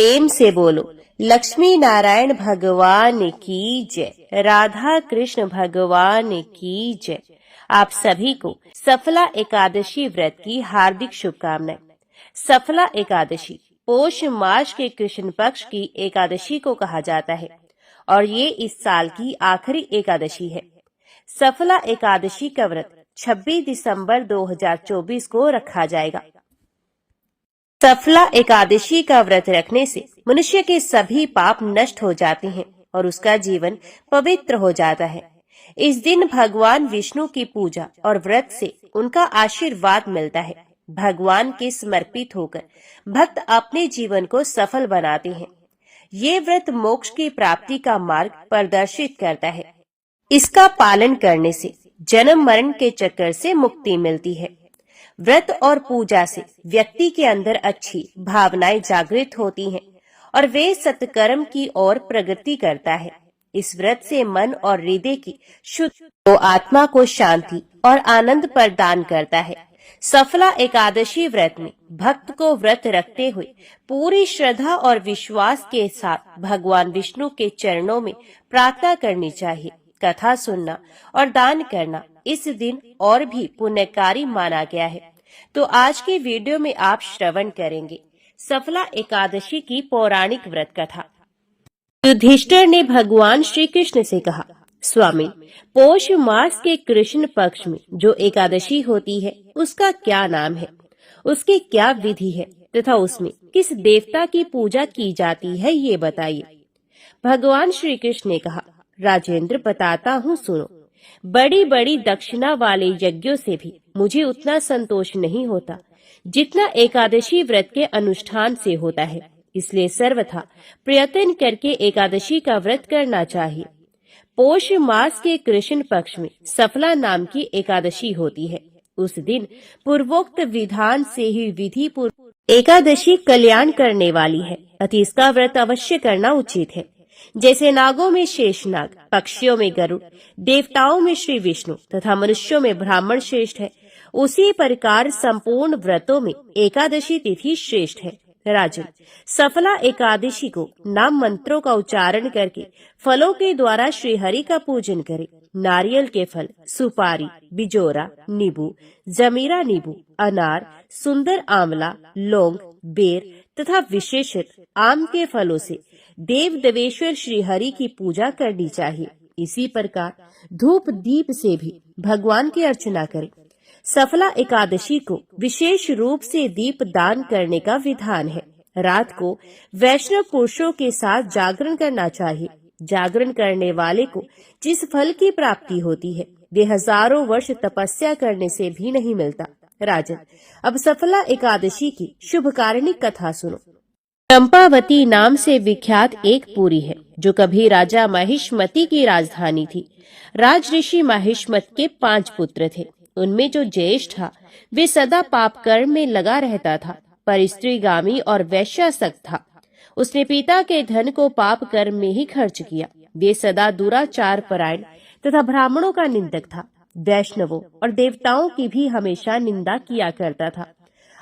प्रेम से बोलो लक्ष्मी नारायण भगवान की जय, राधा कृष्ण भगवान की जय। आप सभी को सफला एकादशी व्रत की हार्दिक शुभकामनाएं। सफला एकादशी पोष मास के कृष्ण पक्ष की एकादशी को कहा जाता है और ये इस साल की आखिरी एकादशी है। सफला एकादशी का व्रत 26 दिसंबर 2024 को रखा जाएगा। सफला एकादशी का व्रत रखने से मनुष्य के सभी पाप नष्ट हो जाते हैं और उसका जीवन पवित्र हो जाता है। इस दिन भगवान विष्णु की पूजा और व्रत से उनका आशीर्वाद मिलता है। भगवान के समर्पित होकर भक्त अपने जीवन को सफल बनाते हैं। ये व्रत मोक्ष की प्राप्ति का मार्ग प्रदर्शित करता है। इसका पालन करने से जन्म मरण के चक्कर से मुक्ति मिलती है। व्रत और पूजा से व्यक्ति के अंदर अच्छी भावनाएं जागृत होती हैं और वे सत्कर्म की ओर प्रगति करता है। इस व्रत से मन और हृदय की शुद्ध तो आत्मा को शांति और आनंद प्रदान करता है। सफला एकादशी व्रत में भक्त को व्रत रखते हुए पूरी श्रद्धा और विश्वास के साथ भगवान विष्णु के चरणों में प्रार्थना करनी चाहिए। कथा सुनना और दान करना इस दिन और भी पुण्यकारी माना गया है। तो आज के वीडियो में आप श्रवण करेंगे सफला एकादशी की पौराणिक व्रत कथा। युधिष्ठिर ने भगवान श्री कृष्ण से कहा, स्वामी, पौष मास के कृष्ण पक्ष में जो एकादशी होती है उसका क्या नाम है, उसकी क्या विधि है तथा उसमें किस देवता की पूजा की जाती है, ये बताइए। भगवान श्री कृष्ण ने कहा, राजेंद्र, बताता हूँ, सुनो। बड़ी बड़ी दक्षिणा वाले यज्ञों से भी मुझे उतना संतोष नहीं होता जितना एकादशी व्रत के अनुष्ठान से होता है। इसलिए सर्वथा प्रयत्न करके एकादशी का व्रत करना चाहिए। पौष मास के कृष्ण पक्ष में सफला नाम की एकादशी होती है। उस दिन पूर्वोक्त विधान से ही विधि पूर्वक एकादशी कल्याण करने वाली है, अतः इसका व्रत अवश्य करना उचित है। जैसे नागों में शेषनाग, पक्षियों में गरुड़, देवताओं में श्री विष्णु तथा मनुष्यों में ब्राह्मण श्रेष्ठ है, उसी प्रकार संपूर्ण व्रतों में एकादशी तिथि श्रेष्ठ है। राजन, सफला एकादशी को नाम मंत्रों का उच्चारण करके फलों के द्वारा श्री हरि का पूजन करें। नारियल के फल, सुपारी, बिजोरा, नींबू, जमीरा नींबू, अनार, सुंदर आंवला, लौंग, बेर तथा विशेषत आम के फलों से देव देवेश्वर श्री हरि की पूजा करनी चाहिए। इसी प्रकार धूप दीप से भी भगवान की अर्चना करें। सफला एकादशी को विशेष रूप से दीप दान करने का विधान है। रात को वैष्णव पुरुषों के साथ जागरण करना चाहिए। जागरण करने वाले को जिस फल की प्राप्ति होती है वे हजारों वर्ष तपस्या करने से भी नहीं मिलता। राजन, अब सफला एकादशी की शुभकारिणी कथा सुनो। चंपावती नाम से विख्यात एक पुरी है जो कभी राजा महिष्मति की राजधानी थी। राज ऋषि महिष्मत के 5 पुत्र थे। उनमें जो ज्येष्ठ था वे सदा पाप कर्म में लगा रहता था, पर स्त्रीगामी और वैश्यासक्त था। उसने पिता के धन को पाप कर्म में ही खर्च किया। वे सदा दुराचार परायण तथा ब्राह्मणों का निंदक था। वैष्णवों और देवताओं की भी हमेशा निंदा किया करता था।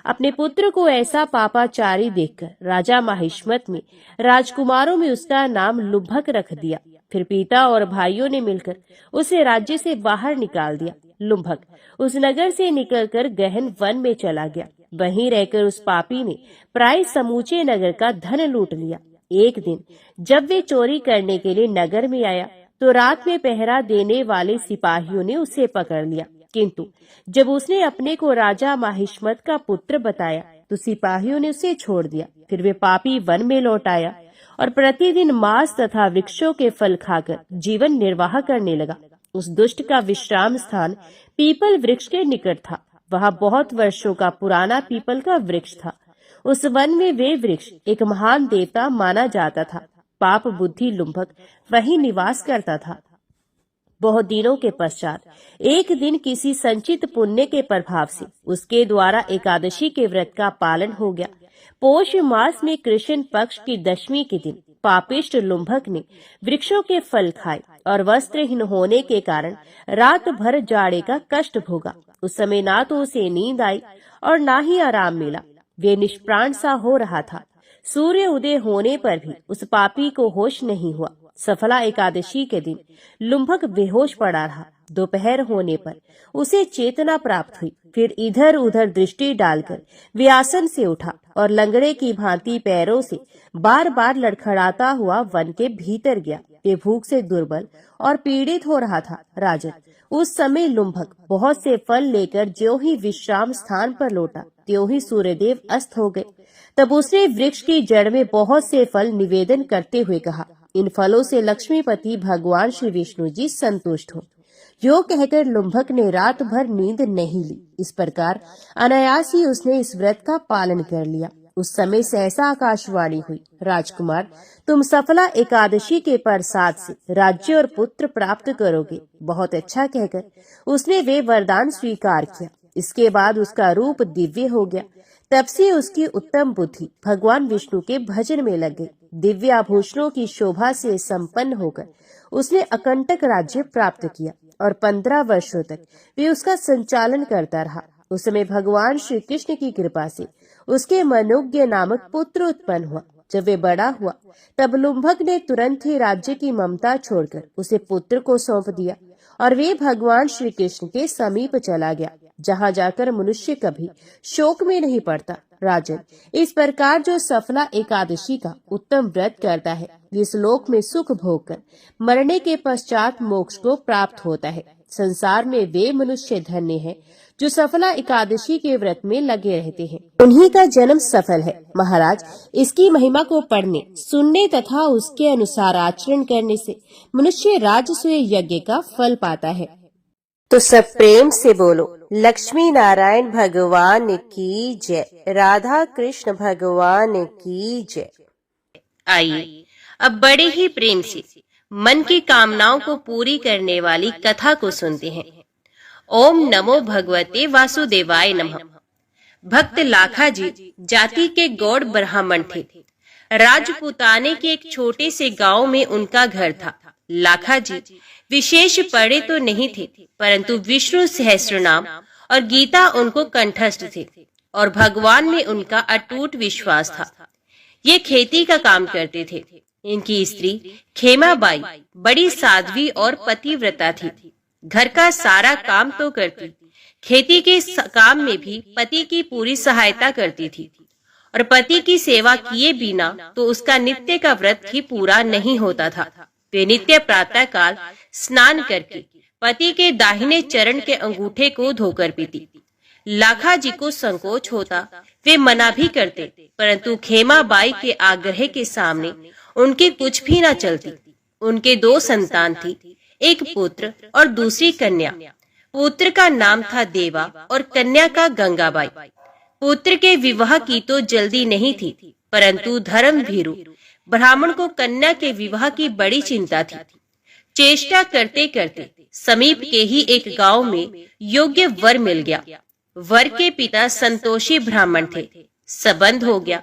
अपने पुत्र को ऐसा पापाचारी देखकर राजा महिष्मत ने राजकुमारों में उसका नाम लुब्भक रख दिया। फिर पिता और भाइयों ने मिलकर उसे राज्य से बाहर निकाल दिया। लुब्भक उस नगर से निकलकर गहन वन में चला गया। वहीं रहकर उस पापी ने प्राय समूचे नगर का धन लूट लिया। एक दिन जब वे चोरी करने के लिए नगर में आया तो रात में पहरा देने वाले सिपाहियों ने उसे पकड़ लिया, किंतु जब उसने अपने को राजा महिष्मत का पुत्र बताया तो सिपाहियों ने उसे छोड़ दिया। फिर वे पापी वन में लौट आया और प्रतिदिन मांस तथा वृक्षों के फल खाकर जीवन निर्वाह करने लगा। उस दुष्ट का विश्राम स्थान पीपल वृक्ष के निकट था। वहाँ बहुत वर्षों का पुराना पीपल का वृक्ष था। उस वन में वे वृक्ष एक महान देवता माना जाता था। पाप बुद्धि लुम्भक वहीं निवास करता था। बहुत दिनों के पश्चात एक दिन किसी संचित पुण्य के प्रभाव से उसके द्वारा एकादशी के व्रत का पालन हो गया। पौष मास में कृष्ण पक्ष की दशमी के दिन पापिष्ट लुम्भक ने वृक्षों के फल खाए और वस्त्रहीन होने के कारण रात भर जाड़े का कष्ट भोगा। उस समय ना तो उसे नींद आई और ना ही आराम मिला। वे निष्प्राण सा हो रहा था। सूर्य उदय होने पर भी उस पापी को होश नहीं हुआ। सफला एकादशी के दिन लुम्भक बेहोश पड़ा रहा। दोपहर होने पर उसे चेतना प्राप्त हुई। फिर इधर उधर दृष्टि डालकर वे आसन से उठा और लंगड़े की भांति पैरों से बार बार लड़खड़ाता हुआ वन के भीतर गया। वे भूख से दुर्बल और पीड़ित हो रहा था। राजन, उस समय लुम्भक बहुत से फल लेकर ज्यों ही विश्राम स्थान पर लौटा त्यों ही सूर्यदेव अस्त हो गए। तब उसने वृक्ष की जड़ में बहुत से फल निवेदन करते हुए कहा, इन फलों से लक्ष्मीपति भगवान श्री विष्णु जी संतुष्ट हो। यो कहकर लुम्भक ने रात भर नींद नहीं ली। इस प्रकार अनायास ही उसने इस व्रत का पालन कर लिया। उस समय सहसा आकाशवाणी हुई, राजकुमार, तुम सफला एकादशी के प्रसाद से राज्य और पुत्र प्राप्त करोगे। बहुत अच्छा कहकर उसने वे वरदान स्वीकार किया। इसके बाद उसका रूप दिव्य हो गया। तब से उसकी उत्तम बुद्धि भगवान विष्णु के भजन में लग गई। दिव्य आभूषणों की शोभा से संपन्न होकर उसने अकंटक राज्य प्राप्त किया और 15 वर्षों तक वे उसका संचालन करता रहा। उस समय भगवान श्री कृष्ण की कृपा से उसके मनोज्ञ नामक पुत्र उत्पन्न हुआ। जब वे बड़ा हुआ तब लुम्भक ने तुरंत ही राज्य की ममता छोड़कर उसे पुत्र को सौंप दिया और वे भगवान श्री कृष्ण के समीप चला गया, जहाँ जाकर मनुष्य कभी शोक में नहीं पड़ता। राजन, इस प्रकार जो सफला एकादशी का उत्तम व्रत करता है, इस लोक में सुख भोग कर मरने के पश्चात मोक्ष को प्राप्त होता है। संसार में वे मनुष्य धन्य हैं जो सफला एकादशी के व्रत में लगे रहते हैं। उन्हीं का जन्म सफल है। महाराज, इसकी महिमा को पढ़ने, सुनने तथा उसके अनुसार आचरण करने से मनुष्य राजसूय यज्ञ का फल पाता है। तो सब प्रेम से बोलो, लक्ष्मी नारायण भगवान की जय, राधा कृष्ण भगवान की जय। आइए अब बड़े ही प्रेम से मन की कामनाओं को पूरी करने वाली कथा को सुनते हैं। ओम नमो भगवते वासुदेवाय नमः। भक्त लाखा जी जाति के गौड़ ब्राह्मण थे। राजपुताने के एक छोटे से गांव में उनका घर था। लाखा जी विशेष पढ़े तो नहीं थे, परंतु विष्णु सहस्त्रनाम और गीता उनको कंठस्थ थे और भगवान में उनका अटूट विश्वास था। ये खेती का काम करते थे। इनकी स्त्री खेमाबाई बड़ी साध्वी और पतिव्रता थी। घर का सारा काम तो करती, खेती के काम में भी पति की पूरी सहायता करती थी और पति की सेवा किए बिना तो उसका नित्य का व्रत ही पूरा नहीं होता था। वे नित्य प्रातः काल स्नान करके पति के दाहिने चरण के अंगूठे को धोकर पीती। लाखा जी को संकोच होता, वे मना भी करते, परंतु खेमाबाई के आग्रह के सामने उनकी कुछ भी न चलती। उनके 2 संतान थी, एक पुत्र और दूसरी कन्या। पुत्र का नाम था देवा और कन्या का गंगाबाई। पुत्र के विवाह की तो जल्दी नहीं थी, परंतु धर्म भीरू ब्राह्मण को कन्या के विवाह की बड़ी चिंता थी। चेष्टा करते करते समीप के ही एक गांव में योग्य वर मिल गया। वर के पिता संतोषी ब्राह्मण थे। संबंध हो गया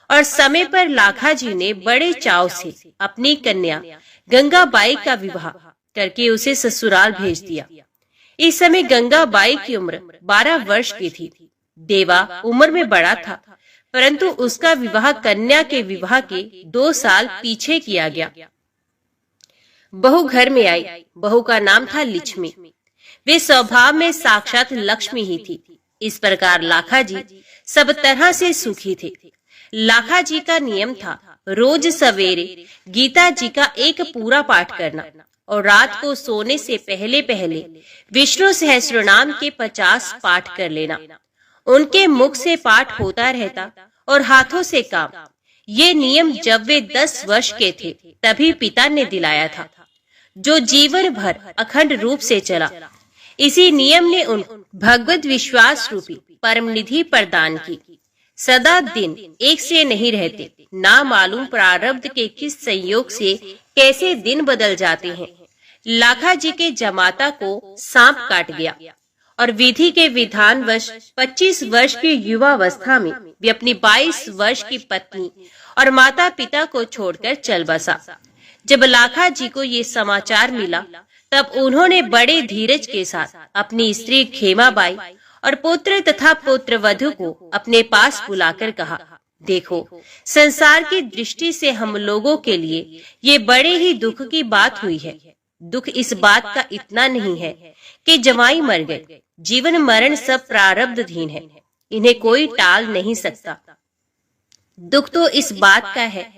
और समय पर लाखा जी ने बड़े चाव से अपनी कन्या गंगाबाई का विवाह करके उसे ससुराल भेज दिया। इस समय गंगाबाई की उम्र 12 वर्ष की थी। देवा उम्र में बड़ा था, परंतु उसका विवाह कन्या के विवाह के 2 साल पीछे किया गया। बहू घर में आई। बहू का नाम था लक्ष्मी। वे स्वभाव में साक्षात लक्ष्मी ही थी। इस प्रकार लाखा जी सब तरह से सुखी थे। लाखा जी का नियम था रोज सवेरे गीता जी का एक पूरा पाठ करना और रात को सोने से पहले पहले विष्णु सहस्त्रनाम के 50 पाठ कर लेना। उनके मुख से पाठ होता रहता और हाथों से काम। ये नियम जब वे 10 वर्ष के थे तभी पिता ने दिलाया था, जो जीवन भर अखंड रूप से चला। इसी नियम ने उन भगवत विश्वास रूपी परम निधि प्रदान की। सदा दिन एक से नहीं रहते, ना मालूम प्रारब्ध के किस संयोग से कैसे दिन बदल जाते हैं। लाखा जी के जमाता को सांप काट गया और विधि के विधानवश 25 वर्ष की युवावस्था में वे अपनी 22 वर्ष की पत्नी और माता पिता को छोड़कर चल बसा। जब लाखा जी को ये समाचार मिला तब उन्होंने बड़े धीरज के साथ अपनी स्त्री खेमाबाई और पुत्र तथा पुत्रवधू को अपने पास बुलाकर कहा, देखो, संसार की दृष्टि से हम लोगों के लिए ये बड़े ही दुख की बात हुई है। दुख इस बात का इतना नहीं है कि जवाई मर गए। जीवन मरण सब प्रारब्धधीन है, इन्हें कोई टाल नहीं सकता। दुख तो इस बात का है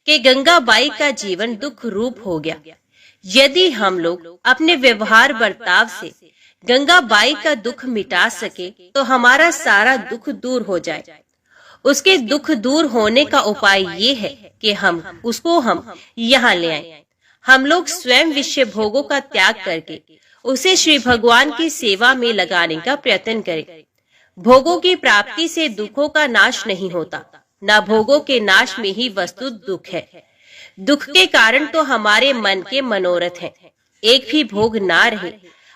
कि गंगाबाई का जीवन दुख रूप हो गया। यदि हम लोग अपने व्यवहार बर्ताव से गंगाबाई का दुख मिटा सके तो हमारा सारा दुख दूर हो जाए। उसके दुख दूर होने का उपाय ये है कि हम यहाँ ले आए। हम लोग स्वयं विषय भोगों का त्याग करके उसे श्री भगवान की सेवा में लगाने का प्रयत्न करें। भोगों की प्राप्ति से दुखों का नाश नहीं होता, न भोगों के नाश में ही वस्तु दुख है। दुख के कारण तो हमारे मन के मनोरथ हैं। एक भी भोग ना रहे,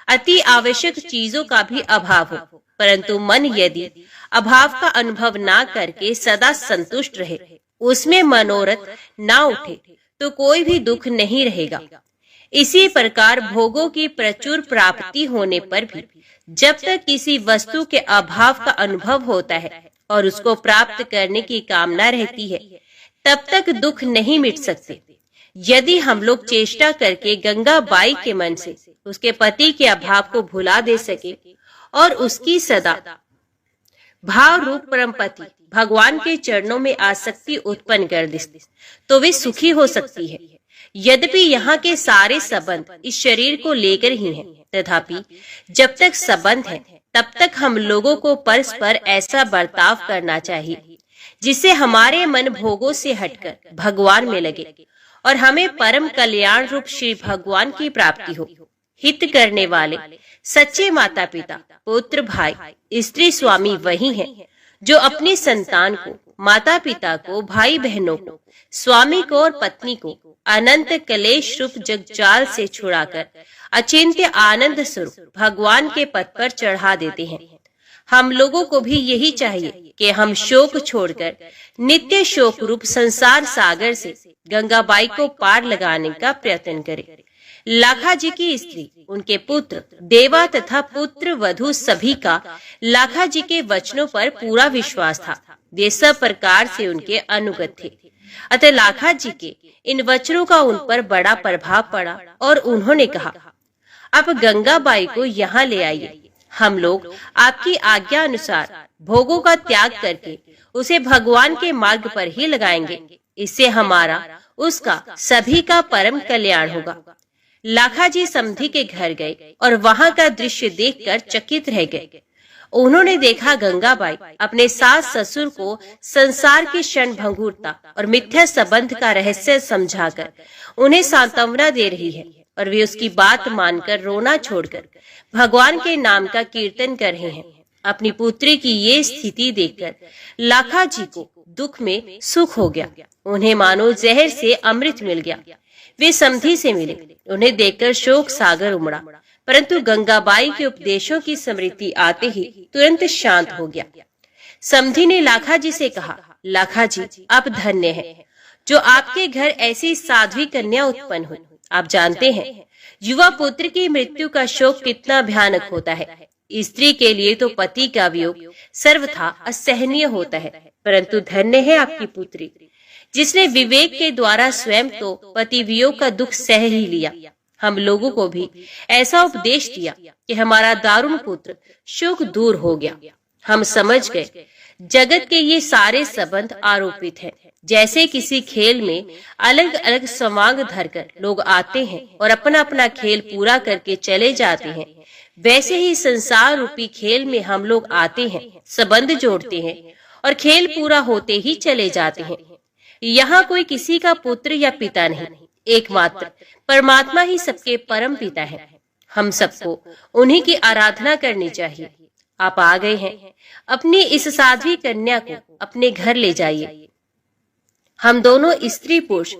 अति आवश्यक चीजों का भी अभाव हो, परंतु मन यदि अभाव का अनुभव ना करके सदा संतुष्ट रहे, उसमें मनोरथ ना उठे, तो कोई भी दुख नहीं रहेगा। इसी प्रकार भोगों की प्रचुर प्राप्ति होने पर भी जब तक किसी वस्तु के अभाव का अनुभव होता है और उसको प्राप्त करने की कामना रहती है, तब तक दुख नहीं मिट सकते। यदि हम लोग चेष्टा करके गंगाबाई के मन से उसके पति के अभाव को भुला दे सके और उसकी सदा भाव रूप परमपति भगवान के चरणों में आसक्ति उत्पन्न कर दे, तो वे सुखी हो सकती है। यद्यपि यहाँ के सारे संबंध इस शरीर को लेकर ही हैं, तथापि जब तक संबंध है तब तक हम लोगों को परस्पर ऐसा बर्ताव करना चाहिए जिससे हमारे मन भोगों से हटकर भगवान में लगे और हमें परम कल्याण रूप श्री भगवान की प्राप्ति हो। हित करने वाले सच्चे माता पिता, पुत्र, भाई, स्त्री, स्वामी वही हैं जो अपनी संतान को, माता पिता को, भाई बहनों को, स्वामी को और पत्नी को अनंत कलेश रूप जगजाल से छुड़ाकर अचिंत्य आनंद स्वरूप भगवान के पद पर चढ़ा देते हैं। हम लोगों को भी यही चाहिए कि हम शोक छोड़कर नित्य शोक रूप संसार सागर से गंगाबाई को पार लगाने का प्रयत्न करें। लाखा जी की स्त्री, उनके पुत्र, देवा तथा पुत्र वधु सभी का लाखा जी के वचनों पर पूरा विश्वास था। वे सब प्रकार से उनके अनुगत थे, अतः लाखा जी के इन वचनों का उन पर बड़ा प्रभाव पड़ा और उन्होंने कहा, अब गंगाबाई को यहाँ ले आइए। हम लोग आपकी आज्ञा अनुसार भोगों का त्याग करके उसे भगवान के मार्ग पर ही लगाएंगे। इससे हमारा, उसका, सभी का परम कल्याण होगा। लाखा जी समधी के घर गए और वहाँ का दृश्य देखकर चकित रह गए। उन्होंने देखा गंगाबाई अपने सास ससुर को संसार की क्षण भंगुरता और मिथ्या संबंध का रहस्य समझाकर उन्हें सांत्वना दे रही है और वे उसकी बात मानकर रोना छोड़कर भगवान के नाम का कीर्तन कर रहे हैं। अपनी पुत्री की ये स्थिति देखकर लाखा जी को दुख में सुख हो गया। उन्हें मानो जहर से अमृत मिल गया। वे समधी से मिले, उन्हें देखकर शोक सागर उमड़ा, परंतु गंगाबाई के उपदेशों की स्मृति आते ही तुरंत शांत हो गया। समधी ने लाखा जी से कहा, लाखा जी, आप धन्य हैं जो आपके घर ऐसी साध्वी कन्या उत्पन्न हुई। आप जानते हैं युवा पुत्र की मृत्यु का शोक कितना भयानक होता है। स्त्री के लिए तो पति का वियोग सर्वथा असहनीय होता है, परंतु धन्य है आपकी पुत्री जिसने विवेक के द्वारा स्वयं तो पति वियोग का दुख सह ही लिया। हम लोगों को भी ऐसा उपदेश दिया कि हमारा दारुण पुत्र शोक दूर हो गया। हम समझ गए जगत के ये सारे संबंध आरोपित हैं। जैसे किसी खेल में अलग अलग समांग धरकर लोग आते हैं और अपना अपना खेल पूरा करके चले जाते हैं, वैसे ही संसार रूपी खेल में हम लोग आते हैं, संबंध जोड़ते हैं और खेल पूरा होते ही चले जाते हैं। यहाँ कोई किसी का पुत्र या पिता नहीं, एकमात्र परमात्मा ही सबके परम पिता है। हम सबको उन्हीं की आराधना करनी चाहिए। आप आ गए हैं, अपनी इस साध्वी कन्या को अपने घर ले जाइए। हम दोनों स्त्री पुरुष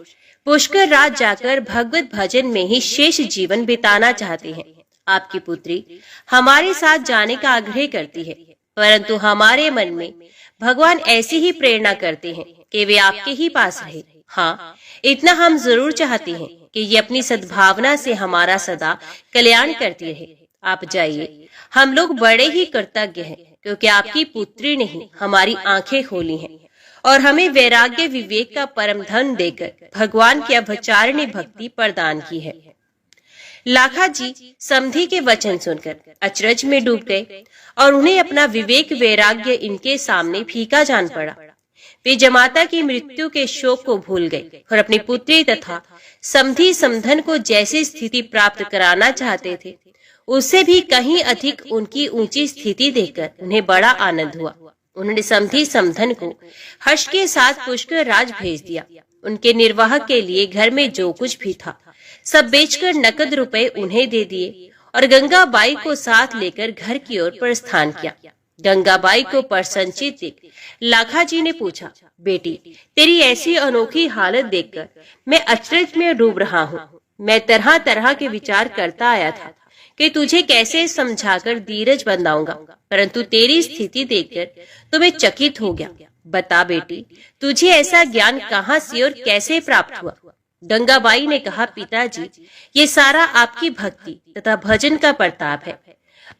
पुष्कर राज जाकर भगवत भजन में ही शेष जीवन बिताना चाहते हैं। आपकी पुत्री हमारे साथ जाने का आग्रह करती है, परंतु हमारे मन में भगवान ऐसी ही प्रेरणा करते हैं कि वे आपके ही पास रहे। हाँ, इतना हम जरूर चाहते हैं कि ये अपनी सद्भावना से हमारा सदा कल्याण करती रहे। आप जाइए, हम लोग बड़े ही कृतज्ञ हैं क्योंकि आपकी पुत्री ने ही हमारी आंखें खोली हैं और हमें वैराग्य विवेक का परम धन देकर भगवान की अभचारिणी भक्ति प्रदान की है। लाखा जी समधी के वचन सुनकर अचरज में डूब गए और उन्हें अपना विवेक वैराग्य इनके सामने फीका जान पड़ा। वे जमाता की मृत्यु के शोक को भूल गए और अपनी पुत्री तथा समधी समधन को जैसी स्थिति प्राप्त कराना चाहते थे उससे भी कहीं अधिक उनकी ऊंची स्थिति देखकर उन्हें बड़ा आनंद हुआ। उन्होंने समधी समधन को हर्ष के साथ पुष्कर राज भेज दिया। उनके निर्वाह के लिए घर में जो कुछ भी था सब बेचकर नकद रुपए उन्हें दे दिए और गंगाबाई को साथ लेकर घर की ओर प्रस्थान किया। गंगाबाई को प्रसन्नचित देख लाखा जी ने पूछा, बेटी तेरी ऐसी अनोखी हालत देखकर मैं अचरज में डूब रहा हूँ। मैं तरह तरह के विचार करता आया था कि तुझे कैसे समझाकर धीरज बंधाऊंगा, परंतु तेरी स्थिति देखकर तो मैं चकित हो गया। बता बेटी तुझे ऐसा ज्ञान कहाँ से और कैसे प्राप्त हुआ? गंगाबाई ने कहा, पिताजी ये सारा आपकी भक्ति तथा भजन का प्रताप है।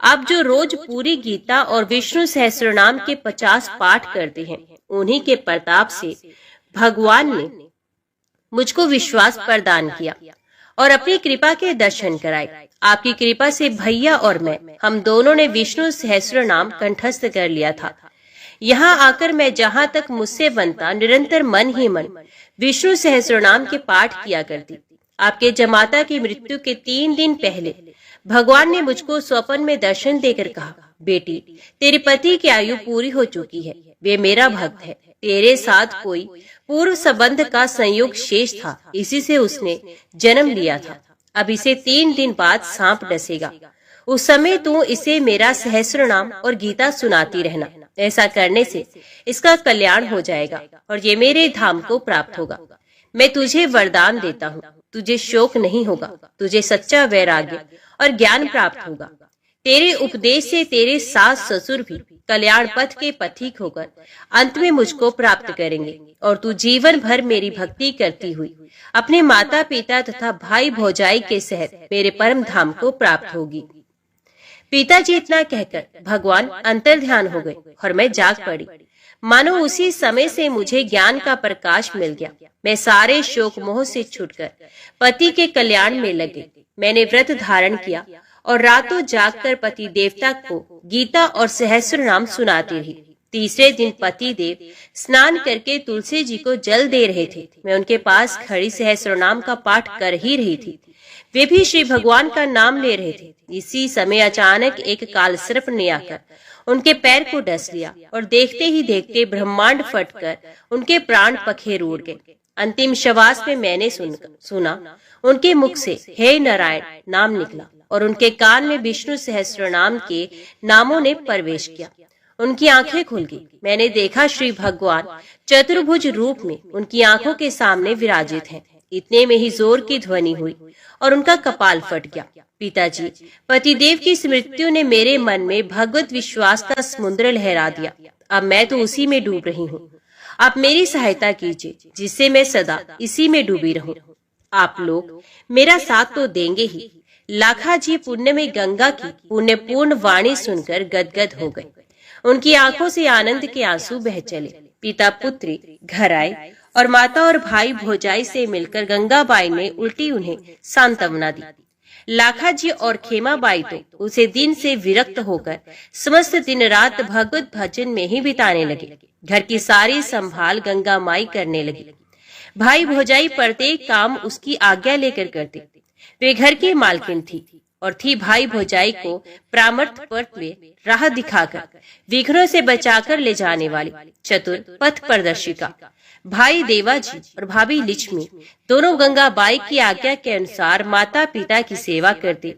आप जो रोज पूरी गीता और विष्णु सहस्त्रनाम के 50 पाठ करते हैं उन्हीं के प्रताप से भगवान ने मुझको विश्वास प्रदान किया और अपनी कृपा के दर्शन कराए। आपकी कृपा से भैया और मैं हम दोनों ने विष्णु सहस्त्रनाम कंठस्थ कर लिया था। यहाँ आकर मैं जहाँ तक मुझसे बनता निरंतर मन ही मन विष्णु सहस्त्रनाम के पाठ किया करती। आपके जमाता की मृत्यु के 3 दिन पहले भगवान ने मुझको स्वप्न में दर्शन देकर कहा, बेटी तेरे पति की आयु पूरी हो चुकी है, वे मेरा भक्त है। तेरे साथ कोई पूर्व संबंध का संयोग शेष था, इसी से उसने जन्म लिया था। अब इसे 3 दिन बाद सांप डसेगा, उस समय तू इसे मेरा सहस्त्रनाम और गीता सुनाती रहना। ऐसा करने से इसका कल्याण हो जाएगा और ये मेरे धाम को प्राप्त होगा। मैं तुझे वरदान देता हूँ, तुझे शोक नहीं होगा, तुझे सच्चा वैराग्य और ज्ञान प्राप्त होगा। तेरे उपदेश से तेरे सास ससुर भी कल्याण पथ के पथिक होकर अंत में मुझको प्राप्त करेंगे और तू जीवन भर मेरी भक्ति करती हुई अपने माता पिता तथा भाई भौजाई के सहित मेरे परम धाम को प्राप्त होगी। पिताजी इतना कहकर भगवान अंतर ध्यान हो गए और मैं जाग पड़ी। मानो उसी समय से मुझे ज्ञान का प्रकाश मिल गया। मैं सारे शोक मोह से छूटकर पति के कल्याण में लगे। मैंने व्रत धारण किया और रातों जागकर पति देवता को गीता और सहस्त्र नाम सुनाती रही। तीसरे दिन पति देव स्नान करके तुलसी जी को जल दे रहे थे। मैं उनके पास खड़ी सहस्त्र नाम का पाठ कर ही रही थी। वे भी श्री भगवान का नाम ले रहे थे। इसी समय अचानक एक काल सर्प ने आकर उनके पैर को डस लिया और देखते ही देखते ब्रह्मांड फटकर उनके प्राण पखेर उड़ गए। अंतिम श्वास में मैंने सुना उनके मुख से हे नारायण नाम निकला और उनके कान में विष्णु सहस्त्र नाम के नामों ने प्रवेश किया। उनकी आंखें खुल गई। मैंने देखा श्री भगवान चतुर्भुज रूप में उनकी आंखों के सामने विराजित हैं। इतने में ही जोर की ध्वनि हुई और उनका कपाल फट गया। पिताजी पतिदेव की मृत्यु ने मेरे मन में भगवत विश्वास का समुद्र लहरा दिया। अब मैं तो उसी में डूब रही हूँ। आप मेरी सहायता कीजिए जिससे मैं सदा इसी में डूबी रहूं। आप लोग मेरा साथ तो देंगे ही। लाखा जी पुण्य में गंगा की पुण्यपूर्ण वाणी सुनकर गदगद हो गए। उनकी आंखों से आनंद के आंसू बह चले। पिता पुत्री घर आए और माता और भाई भौजाई से मिलकर गंगाबाई ने उल्टी उन्हें सांत्वना दी। लाखा जी और खेमाबाई तो उसे दिन से विरक्त होकर समस्त दिन रात भगवत भजन में ही बिताने लगे। घर की सारी संभाल गंगा माई करने लगी। भाई भौजाई प्रत्येक काम उसकी आज्ञा लेकर करते। वे घर की मालकिन थी और थी भाई भौजाई को प्रामर्थ पथ में राह दिखाकर विघ्नों से बचाकर ले जाने वाली चतुर पथ प्रदर्शिका। भाई देवाजी और भाभी लक्ष्मी दोनों गंगाबाई की आज्ञा के अनुसार माता पिता की सेवा करते,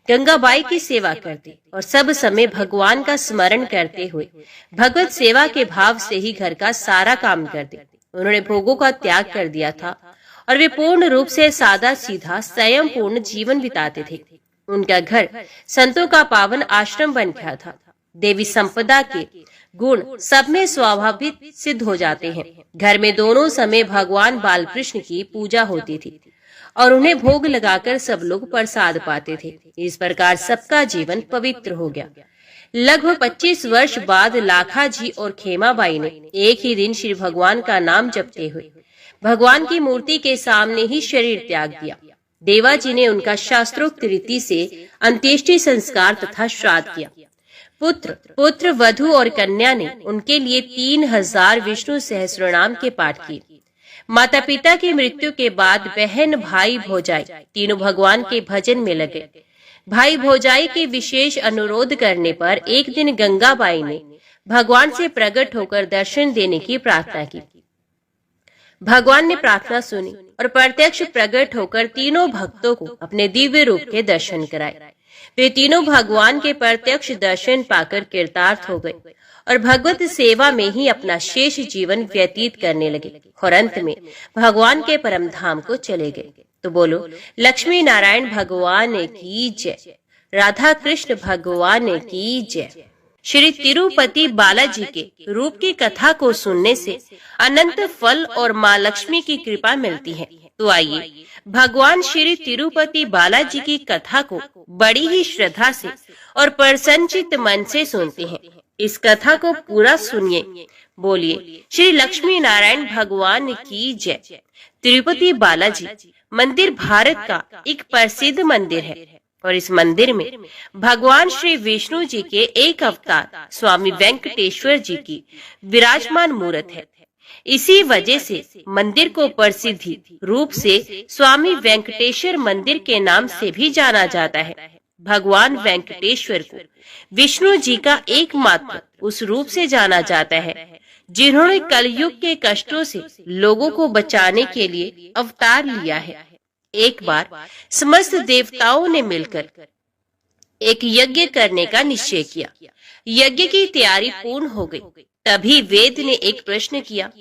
गंगाबाई की सेवा करते और सब समय भगवान का स्मरण करते हुए भगवत सेवा के भाव से ही घर का सारा काम करते। उन्होंने भोगों का त्याग कर दिया था और वे पूर्ण रूप से सादा सीधा संयम पूर्ण जीवन बिताते थे। उनका घर संतों का पावन आश्रम बन गया था। देवी संपदा के गुण सब में स्वाभाविक सिद्ध हो जाते हैं। घर में दोनों समय भगवान बालकृष्ण की पूजा होती थी और उन्हें भोग लगाकर सब लोग प्रसाद पाते थे। इस प्रकार सबका जीवन पवित्र हो गया। लगभग 25 वर्ष बाद लाखा जी और खेमाबाई ने एक ही दिन श्री भगवान का नाम जपते हुए भगवान की मूर्ति के सामने ही शरीर त्याग दिया। देवाजी ने उनका शास्त्रोक्त रीति से अंत्येष्टि संस्कार तथा श्राद्ध किया। पुत्र, वधू और कन्या ने उनके लिए 3000 विष्णु सहस्रनाम के पाठ किए। माता पिता की मृत्यु के बाद बहन, भाई, भौजाई तीनों भगवान के भजन में लगे। भाई भौजाई के विशेष अनुरोध करने पर एक दिन गंगाबाई ने भगवान से प्रकट होकर दर्शन देने की प्रार्थना की। भगवान ने प्रार्थना सुनी और प्रत्यक्ष प्रकट होकर तीनों भक्तों को अपने दिव्य रूप के दर्शन कराए। वे तीनों भगवान के प्रत्यक्ष दर्शन पाकर कृतार्थ हो गए और भगवत सेवा में ही अपना शेष जीवन व्यतीत करने लगे और अंत में भगवान के परम धाम को चले गए। तो बोलो लक्ष्मी नारायण भगवान की जय, राधा कृष्ण भगवान की जय। श्री तिरुपति बालाजी के रूप की कथा को सुनने से अनंत फल और माँ लक्ष्मी की कृपा मिलती है। तो आइए भगवान श्री तिरुपति बालाजी की कथा को बड़ी ही श्रद्धा से और प्रसन्नचित्त मन से सुनते हैं। इस कथा को पूरा सुनिए। बोलिए श्री लक्ष्मी नारायण भगवान की जय। तिरुपति बालाजी मंदिर भारत का एक प्रसिद्ध मंदिर है और इस मंदिर में भगवान श्री विष्णु जी के एक अवतार स्वामी वेंकटेश्वर जी की विराजमान मूर्त है। इसी वजह से मंदिर को प्रसिद्धि रूप से स्वामी वेंकटेश्वर मंदिर के नाम से भी जाना जाता है। भगवान वेंकटेश्वर को विष्णु जी का एकमात्र उस रूप से जाना जाता है जिन्होंने कलयुग के कष्टों से लोगों को बचाने के लिए अवतार लिया है। एक बार समस्त देवताओं ने मिलकर एक यज्ञ करने का निश्चय किया। यज्ञ की तैयारी पूर्ण हो गई। तभी वेद ने एक प्रश्न किया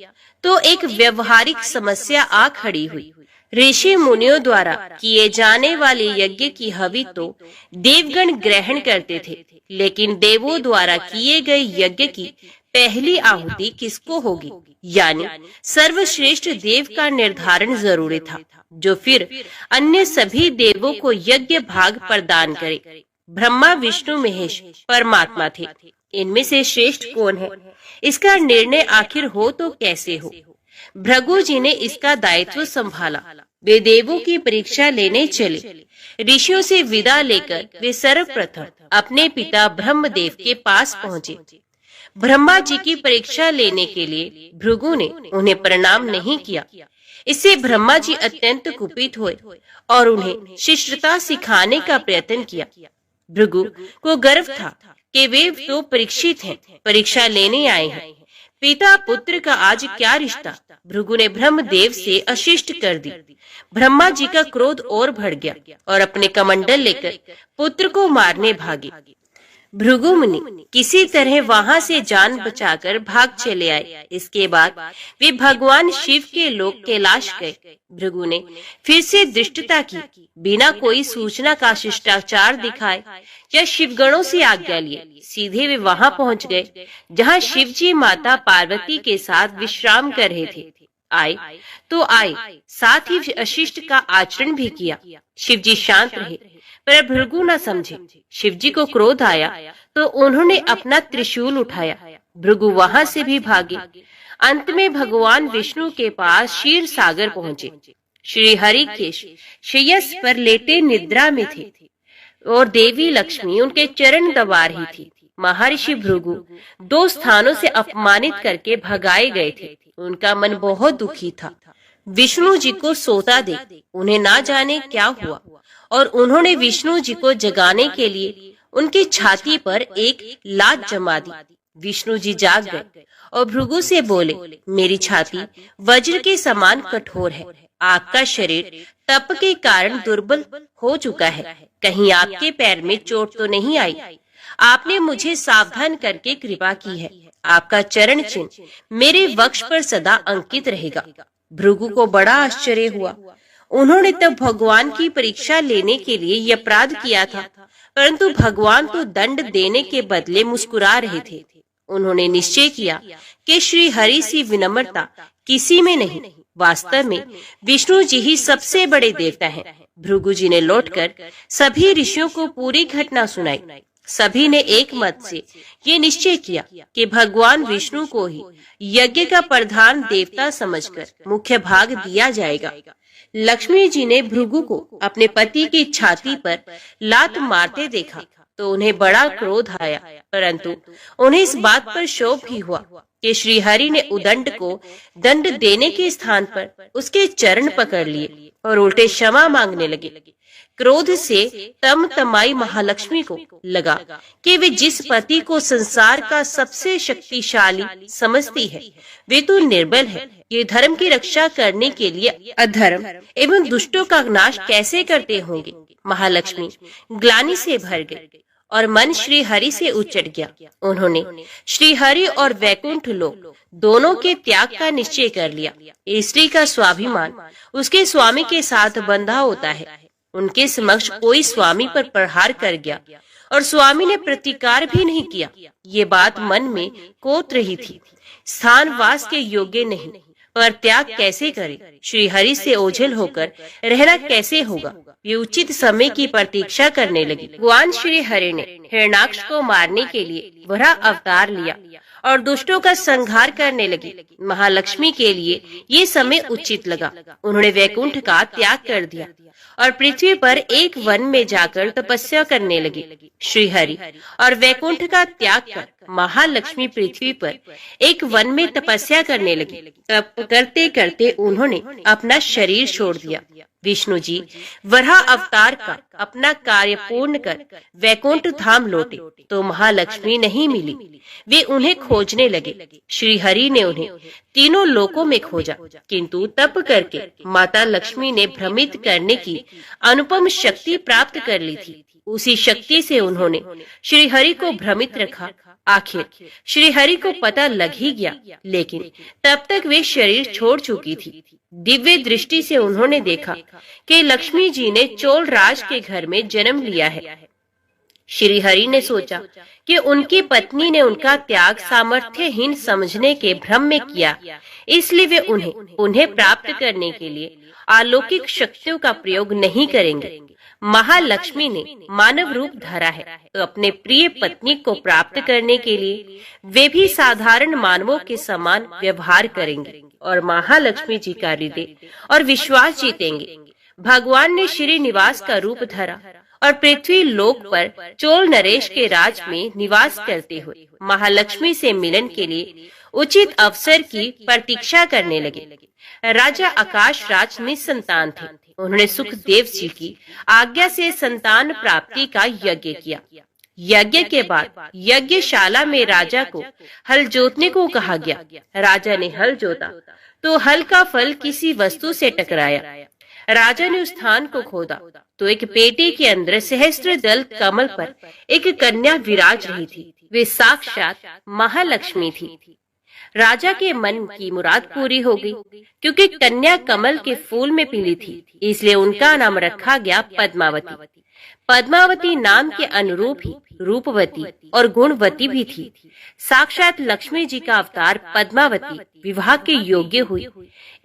तो एक व्यवहारिक समस्या आ खड़ी हुई। ऋषि मुनियों द्वारा किए जाने वाले यज्ञ की हवि तो देवगण ग्रहण करते थे, लेकिन देवों द्वारा किए गए यज्ञ की पहली आहुति किसको होगी, यानी सर्वश्रेष्ठ देव का निर्धारण जरूरी था, जो फिर अन्य सभी देवों को यज्ञ भाग प्रदान करे। ब्रह्मा, विष्णु, महेश परमात्मा थे। इनमें से श्रेष्ठ कौन है, इसका निर्णय आखिर हो तो कैसे हो। भृगु जी ने इसका दायित्व संभाला। वे देवों की परीक्षा लेने चले। ऋषियों से विदा लेकर वे सर्वप्रथम अपने पिता ब्रह्मदेव के पास पहुँचे। ब्रह्मा जी की परीक्षा लेने के लिए भृगु ने उन्हें प्रणाम नहीं किया। इससे ब्रह्मा जी अत्यंत कुपित हुए और उन्हें शिष्टता सिखाने का प्रयत्न किया। भृगु को गर्व था कि वे तो परीक्षित हैं, परीक्षा लेने आए हैं। पिता पुत्र का आज क्या रिश्ता। भृगु ने ब्रह्मदेव से अशिष्ट कर दी। ब्रह्मा जी का क्रोध और बढ़ गया और अपने कमंडल लेकर पुत्र को मारने भागे। भृगु मुनि किसी तरह वहां से जान बचाकर भाग चले आए। इसके बाद वे भगवान शिव के लोक कैलाश गए। भृगु ने फिर से दृष्टता की, बिना कोई सूचना का शिष्टाचार दिखाए या शिवगणों से आज्ञा लिए सीधे वे वहां पहुंच गए जहां शिव जी माता पार्वती के साथ विश्राम कर रहे थे। आए तो आए, साथ ही अशिष्ट का आचरण भी किया। शिव जी शांत रहे, पर भृगु न समझे। शिव जी को क्रोध आया तो उन्होंने अपना त्रिशूल उठाया। भृगु वहां से भी भागे। अंत में भगवान विष्णु के पास क्षीर सागर पहुंचे। श्री हरि केश श्रेयस पर लेटे निद्रा में थे और देवी लक्ष्मी उनके चरण दबा रही थी। महर्षि भृगु 2 स्थानों से अपमानित करके भगाए गए थे। उनका मन बहुत दुखी था। विष्णु जी को सोता देख उन्हें ना जाने क्या हुआ और उन्होंने विष्णु जी को जगाने के लिए उनकी छाती पर एक लात जमा दी। विष्णु जी जाग गए और भृगु से बोले, मेरी छाती वज्र के समान कठोर है। आपका शरीर तप के कारण दुर्बल हो चुका है। कहीं आपके पैर में चोट तो नहीं आई? आपने मुझे सावधान करके कृपा की है। आपका चरण चिन्ह मेरे वक्ष पर सदा अंकित रहेगा। भृगु को बड़ा आश्चर्य हुआ। उन्होंने तब भगवान की परीक्षा लेने के लिए यह अपराध किया था, परंतु भगवान तो दंड देने के बदले मुस्कुरा रहे थे। उन्होंने निश्चय किया कि श्री हरि सी विनम्रता किसी में नहीं। वास्तव में विष्णु जी ही सबसे बड़े देवता हैं। भृगु जी ने लौटकर सभी ऋषियों को पूरी घटना सुनाई। सभी ने एक मत से ये निश्चय किया कि भगवान विष्णु को ही यज्ञ का प्रधान देवता समझकर मुख्य भाग दिया जाएगा। लक्ष्मी जी ने भृगु को अपने पति की छाती पर लात मारते देखा तो उन्हें बड़ा क्रोध आया, परंतु उन्हें इस बात पर शोभ भी हुआ कि श्री हरि ने उदंड को दंड देने के स्थान पर उसके चरण पकड़ लिए और उल्टे क्षमा मांगने लगे। क्रोध से तमतमाई महालक्ष्मी को लगा कि वे जिस पति को संसार का सबसे शक्तिशाली समझती है वे तो निर्बल है। ये धर्म की रक्षा करने के लिए अधर्म एवं दुष्टों का नाश कैसे करते होंगे। महालक्ष्मी ग्लानि से भर गई और मन श्री हरि से उचट गया। उन्होंने श्री हरि और वैकुंठ लोक दोनों के त्याग का निश्चय कर लिया। स्त्री का स्वाभिमान उसके स्वामी के साथ बंधा होता है। उनके समक्ष कोई स्वामी पर प्रहार कर गया और स्वामी ने प्रतिकार भी नहीं किया। ये बात मन में कोत रही थी। स्थान वास के योग्य नहीं, पर त्याग कैसे करे, श्री हरि से ओझल होकर रहना कैसे होगा। ये उचित समय की प्रतीक्षा करने लगी। भगवान श्री हरि ने हिरण्याक्ष को मारने के लिए वराह अवतार लिया और दुष्टों का संहार करने लगी। महालक्ष्मी के लिए ये समय उचित लगा। उन्होंने वैकुंठ का त्याग कर दिया और पृथ्वी पर एक वन में जाकर तपस्या करने लगी। श्री हरि और वैकुंठ का त्याग कर महालक्ष्मी पृथ्वी पर एक वन में तपस्या करने लगी। तप करते करते उन्होंने अपना शरीर छोड़ दिया। विष्णु जी वराह अवतार का अपना कार्य पूर्ण कर वैकुंठ धाम लौटे तो महालक्ष्मी नहीं मिली। वे उन्हें खोजने लगे। श्री हरि ने उन्हें तीनों लोकों में खोजा, किंतु तप करके माता लक्ष्मी ने भ्रमित करने की अनुपम शक्ति प्राप्त कर ली थी। उसी शक्ति से उन्होंने श्री हरि को भ्रमित रखा। आखिर श्री हरि को पता लग ही गया, लेकिन तब तक वे शरीर छोड़ चुकी थी। दिव्य दृष्टि से उन्होंने देखा कि लक्ष्मी जी ने चोल राज के घर में जन्म लिया है। श्री हरि ने सोचा कि उनकी पत्नी ने उनका त्याग सामर्थ्यहीन समझने के भ्रम में किया, इसलिए वे उन्हें प्राप्त करने के लिए अलौकिक शक्तियों का प्रयोग नहीं करेंगे। महालक्ष्मी ने मानव रूप धरा है तो अपने प्रिय पत्नी को प्राप्त करने के लिए वे भी साधारण मानवों के समान व्यवहार करेंगे और महालक्ष्मी जी का हृदय और विश्वास जीतेंगे। भगवान ने श्रीनिवास का रूप धरा और पृथ्वी लोक पर चोल नरेश के राज में निवास करते हुए महालक्ष्मी से मिलन के लिए उचित अवसर की प्रतीक्षा करने लगे। राजा आकाश राज निसंतान थे। उन्होंने सुखदेव जी की आज्ञा से संतान प्राप्ति का यज्ञ किया। यज्ञ के बाद यज्ञशाला में राजा को हल जोतने को कहा गया। राजा ने हल जोता तो हल का फल किसी वस्तु से टकराया। राजा ने उस स्थान को खोदा तो एक पेटी के अंदर सहस्त्र दल कमल पर एक कन्या विराज रही थी। वे साक्षात महालक्ष्मी थी। राजा के मन की मुराद पूरी हो गई, क्योंकि कन्या कमल के फूल में पीली थी, इसलिए उनका नाम रखा गया पद्मावती। पद्मावती नाम के अनुरूप ही रूपवती और गुणवती भी थी। साक्षात लक्ष्मी जी का अवतार पद्मावती विवाह के योग्य हुई।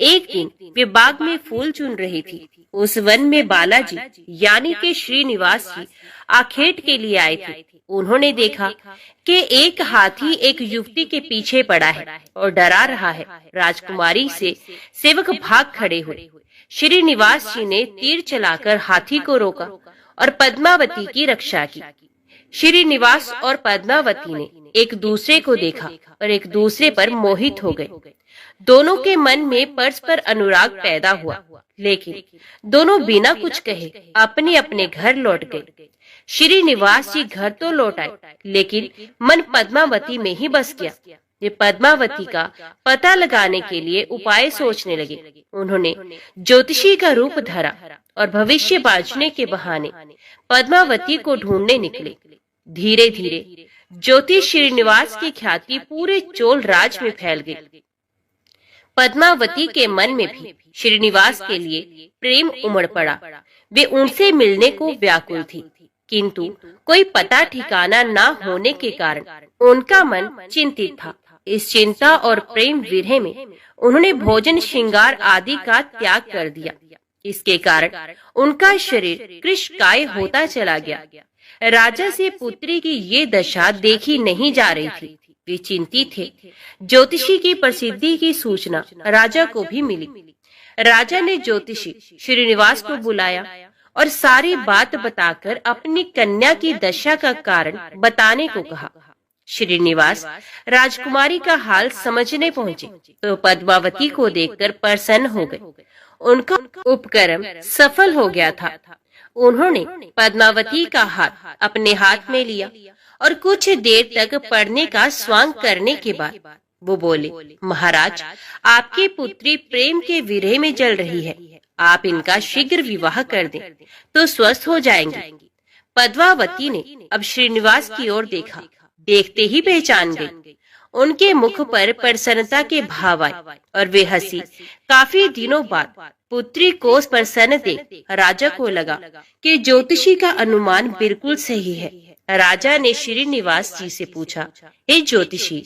एक दिन वे बाग में फूल चुन रही थी। उस वन में बालाजी यानी के श्रीनिवास जी आखेट के लिए आए थे। उन्होंने देखा कि एक हाथी एक युवती के पीछे पड़ा है और डरा रहा है। राजकुमारी से सेवक भाग खड़े हुए। श्रीनिवास जी ने तीर चलाकर हाथी को रोका और पद्मावती की रक्षा की। श्रीनिवास और पद्मावती ने एक दूसरे को देखा और एक दूसरे पर मोहित हो गए। दोनों के मन में परस्पर अनुराग पैदा हुआ, लेकिन दोनों बिना कुछ कहे अपने अपने घर लौट गए। श्रीनिवास जी घर तो लौट आए, लेकिन मन पद्मावती में ही बस गया। वे पद्मावती का पता लगाने के लिए उपाय सोचने लगे। उन्होंने ज्योतिषी का रूप धरा और भविष्य बांचने के बहाने पद्मावती को ढूंढने निकले। धीरे धीरे ज्योतिष श्रीनिवास की ख्याति पूरे चोल राज में फैल गई। पद्मावती के मन में भी श्रीनिवास के लिए प्रेम उमड़ पड़ा। वे उनसे मिलने को व्याकुल थी, किंतु कोई पता ठिकाना न होने के कारण उनका मन चिंतित था। इस चिंता और प्रेम विरह में उन्होंने भोजन श्रृंगार आदि का त्याग कर दिया। इसके कारण उनका शरीर कृशकाय होता चला गया। राजा से पुत्री की ये दशा देखी नहीं जा रही थी। वे चिंतित थे। ज्योतिषी की प्रसिद्धि की सूचना राजा को भी मिली। राजा ने ज्योतिषी श्रीनिवास को बुलाया और सारी बात बताकर अपनी कन्या की दशा का कारण बताने को कहा। श्रीनिवास राजकुमारी का हाल समझने पहुंचे तो पद्मावती को देखकर प्रसन्न हो गए। उनका उपक्रम सफल हो गया था। उन्होंने पद्मावती का हाथ अपने हाथ में लिया और कुछ देर तक पढ़ने का स्वांग करने के बाद वो बोले, महाराज, आपकी पुत्री प्रेम के विरह में जल रही है। आप इनका शीघ्र विवाह कर दें तो स्वस्थ हो जाएंगे। पद्मावती ने अब श्रीनिवास की ओर देखा। देखते ही पहचान गई। उनके मुख पर प्रसन्नता के भाव आए और वे हंसी। काफी दिनों बाद पुत्री को प्रसन्न देख राजा को लगा कि ज्योतिषी का अनुमान बिल्कुल सही है। राजा ने श्रीनिवास जी से पूछा, हे ज्योतिषी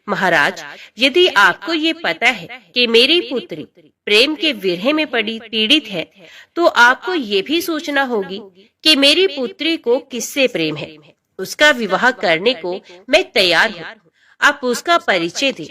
महाराज, यदि आपको ये पता है कि मेरी पुत्री प्रेम के विरह में पीड़ित है, तो आपको ये भी सोचना होगी कि मेरी पुत्री को किससे प्रेम है। उसका विवाह करने को मैं तैयार हूँ। आप उसका परिचय दें।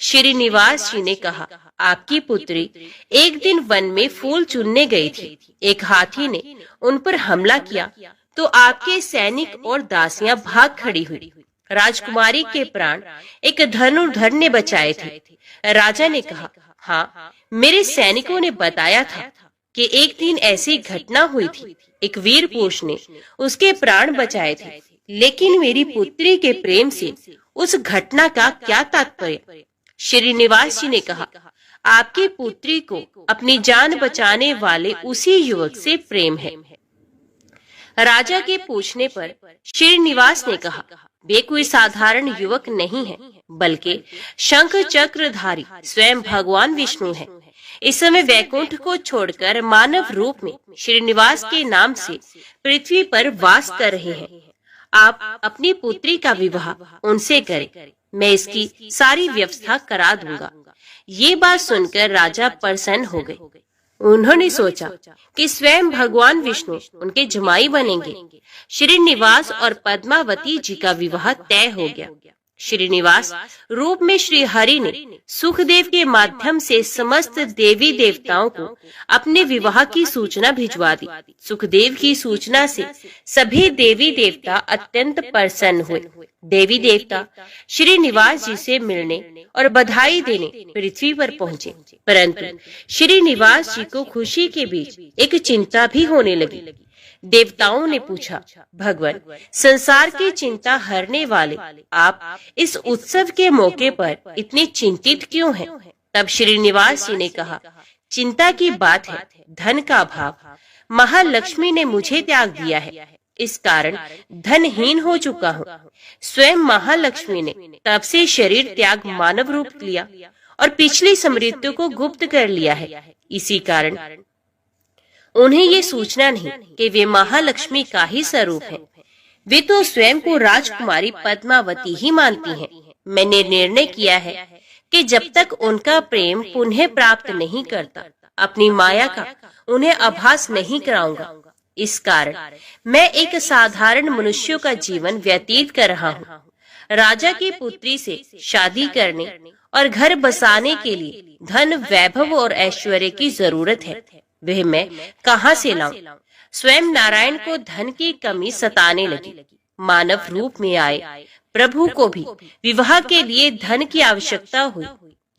श्रीनिवास जी ने कहा, आपकी पुत्री एक दिन वन में फूल चुनने गई थी। एक हाथी ने उन पर हमला किया तो आपके सैनिक और दासियां भाग खड़ी हुई। राजकुमारी के प्राण एक धनुर्धर ने बचाए थे। राजा ने कहा, हाँ, मेरे सैनिकों ने बताया था कि एक दिन ऐसी घटना हुई थी। एक वीर पुरुष ने उसके प्राण बचाए थे, लेकिन मेरी पुत्री के प्रेम से उस घटना का क्या तात्पर्य। श्रीनिवास जी ने कहा, आपकी पुत्री को अपनी जान बचाने वाले उसी युवक से प्रेम है। राजा के पूछने पर श्रीनिवास ने कहा, वे कोई साधारण युवक नहीं है, बल्कि शंख चक्रधारी स्वयं भगवान विष्णु है। इस समय वैकुंठ को छोड़कर मानव रूप में श्रीनिवास के नाम से पृथ्वी पर वास कर रहे हैं। आप अपनी पुत्री का विवाह उनसे करें। मैं इसकी सारी व्यवस्था करा दूंगा। ये बात सुनकर राजा प्रसन्न हो गए। उन्होंने सोचा कि स्वयं भगवान विष्णु उनके जमाई बनेंगे। श्रीनिवास और पद्मावती जी का विवाह तय हो गया। श्रीनिवास रूप में श्री हरि ने सुखदेव के माध्यम से समस्त देवी देवताओं को अपने विवाह की सूचना भिजवा दी। सुखदेव की सूचना से सभी देवी देवता अत्यंत प्रसन्न हुए। देवी देवता श्रीनिवास जी से मिलने और बधाई देने पृथ्वी पर पहुँचे, परंतु श्रीनिवास जी को खुशी के बीच एक चिंता भी होने लगी। देवताओं ने पूछा, भगवान, संसार की चिंता हरने वाले आप इस उत्सव के मौके पर इतने चिंतित क्यों हैं? तब श्रीनिवास जी ने कहा, चिंता की बात है धन का अभाव। महालक्ष्मी ने मुझे त्याग दिया है, इस कारण धनहीन हो चुका हूँ। स्वयं महालक्ष्मी ने तब से शरीर त्याग मानव रूप लिया और पिछली समृद्धि को गुप्त कर लिया है। इसी कारण उन्हें ये सूचना नहीं कि वे महालक्ष्मी का ही स्वरूप हैं। वे तो स्वयं को राजकुमारी पद्मावती ही मानती हैं। मैंने निर्णय किया है कि जब तक उनका प्रेम पुनः प्राप्त नहीं करता, अपनी माया का उन्हें आभास नहीं कराऊंगा। इस कारण मैं एक साधारण मनुष्य का जीवन व्यतीत कर रहा हूँ। राजा की पुत्री से शादी करने और घर बसाने के लिए धन, वैभव और ऐश्वर्य की जरूरत है। वह मैं कहाँ से लाऊं? स्वयं नारायण को धन की कमी सताने लगी। मानव रूप में आए प्रभु को भी विवाह के लिए धन की आवश्यकता हुई।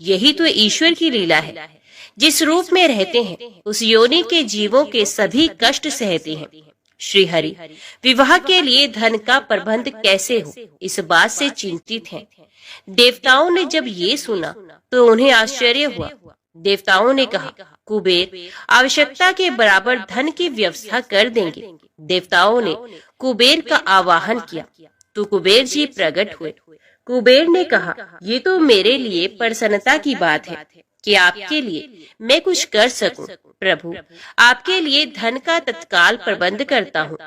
यही तो ईश्वर की लीला है। जिस रूप में रहते हैं उस योनि के जीवों के सभी कष्ट सहते हैं। श्री हरि विवाह के लिए धन का प्रबंध कैसे हो, इस बात से चिंतित हैं। देवताओं ने जब ये सुना तो उन्हें आश्चर्य हुआ। देवताओं ने कहा, कुबेर आवश्यकता के बराबर धन की व्यवस्था कर देंगे। देवताओं ने कुबेर का आवाहन किया तो कुबेर जी प्रकट हुए। कुबेर ने कहा, ये तो मेरे लिए प्रसन्नता की बात है कि आपके लिए मैं कुछ कर सकूं। प्रभु, आपके लिए धन का तत्काल प्रबंध करता हूँ।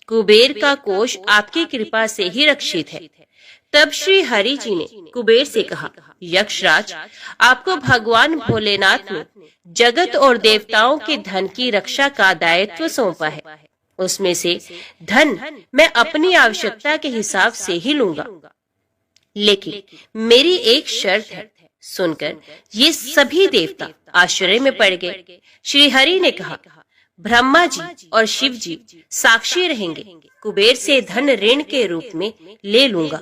कुबेर का कोष आपकी कृपा से ही रक्षित है। तब श्री हरि जी ने कुबेर से कहा, यक्षराज, आपको भगवान भोलेनाथ ने जगत और देवताओं के धन की रक्षा का दायित्व सौंपा है। उसमें से धन मैं अपनी आवश्यकता के हिसाब से ही लूंगा, लेकिन मेरी एक शर्त है। सुनकर ये सभी देवता आश्चर्य में पड़ गए। श्री हरि ने कहा, ब्रह्मा जी और शिव जी साक्षी रहेंगे। कुबेर से धन ऋण के रूप में ले लूंगा,